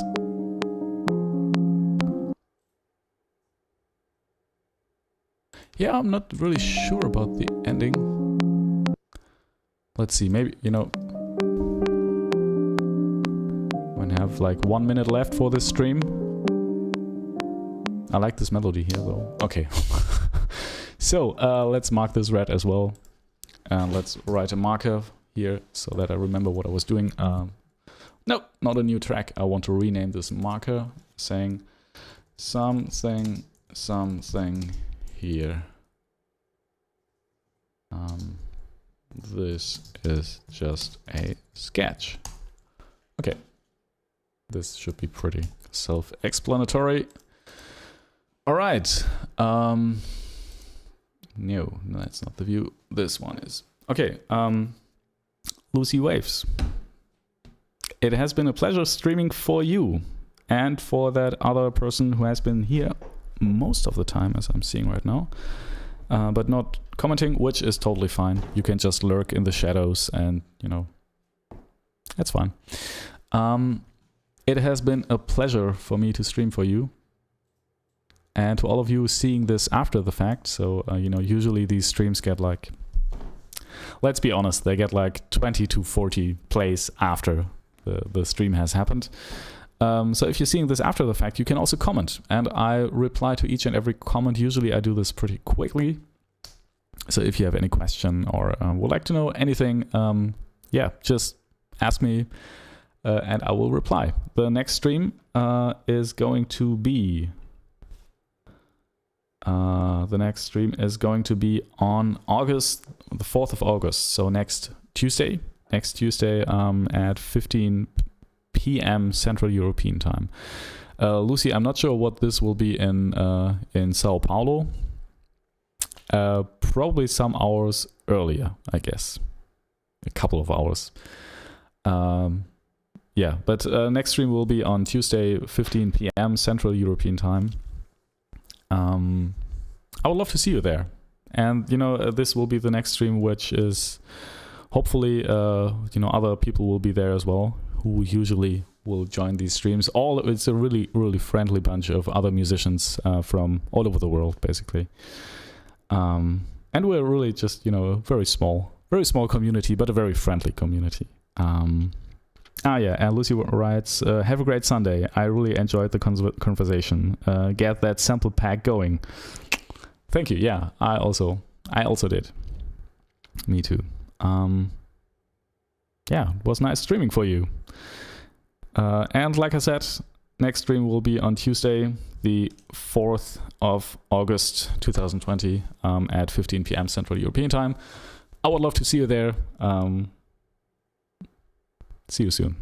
Yeah, I'm not really sure about the ending. Let's see, maybe, you know, when I have like 1 minute left for this stream. I like this melody here though. Okay. So, let's mark this red as well. And let's write a marker here so that I remember what I was doing. No, not a new track. I want to rename this marker saying something here. This is just a sketch. Okay. This should be pretty self-explanatory. All right. No, that's not the view. This one is. Okay. Lucy Waves. It has been a pleasure streaming for you and for that other person who has been here most of the time, as I'm seeing right now, but not commenting, which is totally fine. You can just lurk in the shadows and, you know, that's fine. It has been a pleasure for me to stream for you and to all of you seeing this after the fact. So, you know, usually these streams get like, let's be honest, they get like 20 to 40 plays after the stream has happened. So if you're seeing this after the fact, you can also comment, and I reply to each and every comment. Usually I do this pretty quickly. So if you have any question or would like to know anything, yeah, just ask me and I will reply. The next stream is going to be on August, the 4th of August. So next Tuesday at 15 p.m. p.m. Central European Time. Lucy, I'm not sure what this will be in Sao Paulo. Probably some hours earlier, I guess. A couple of hours. Yeah, but next stream will be on Tuesday, 15 p.m. Central European Time. I would love to see you there. And, this will be the next stream, which is hopefully, other people will be there as well, who usually will join these streams. It's a really, really friendly bunch of other musicians from all over the world, basically. And we're really just, a very small community, but a very friendly community. Yeah, and Lucy writes, have a great Sunday. I really enjoyed the conversation. Get that sample pack going. Thank you. Yeah, I also did. Me too. Yeah, it was nice streaming for you. And like I said, next stream will be on Tuesday, the 4th of August 2020 at 15 p.m. Central European Time. I would love to see you there. See you soon.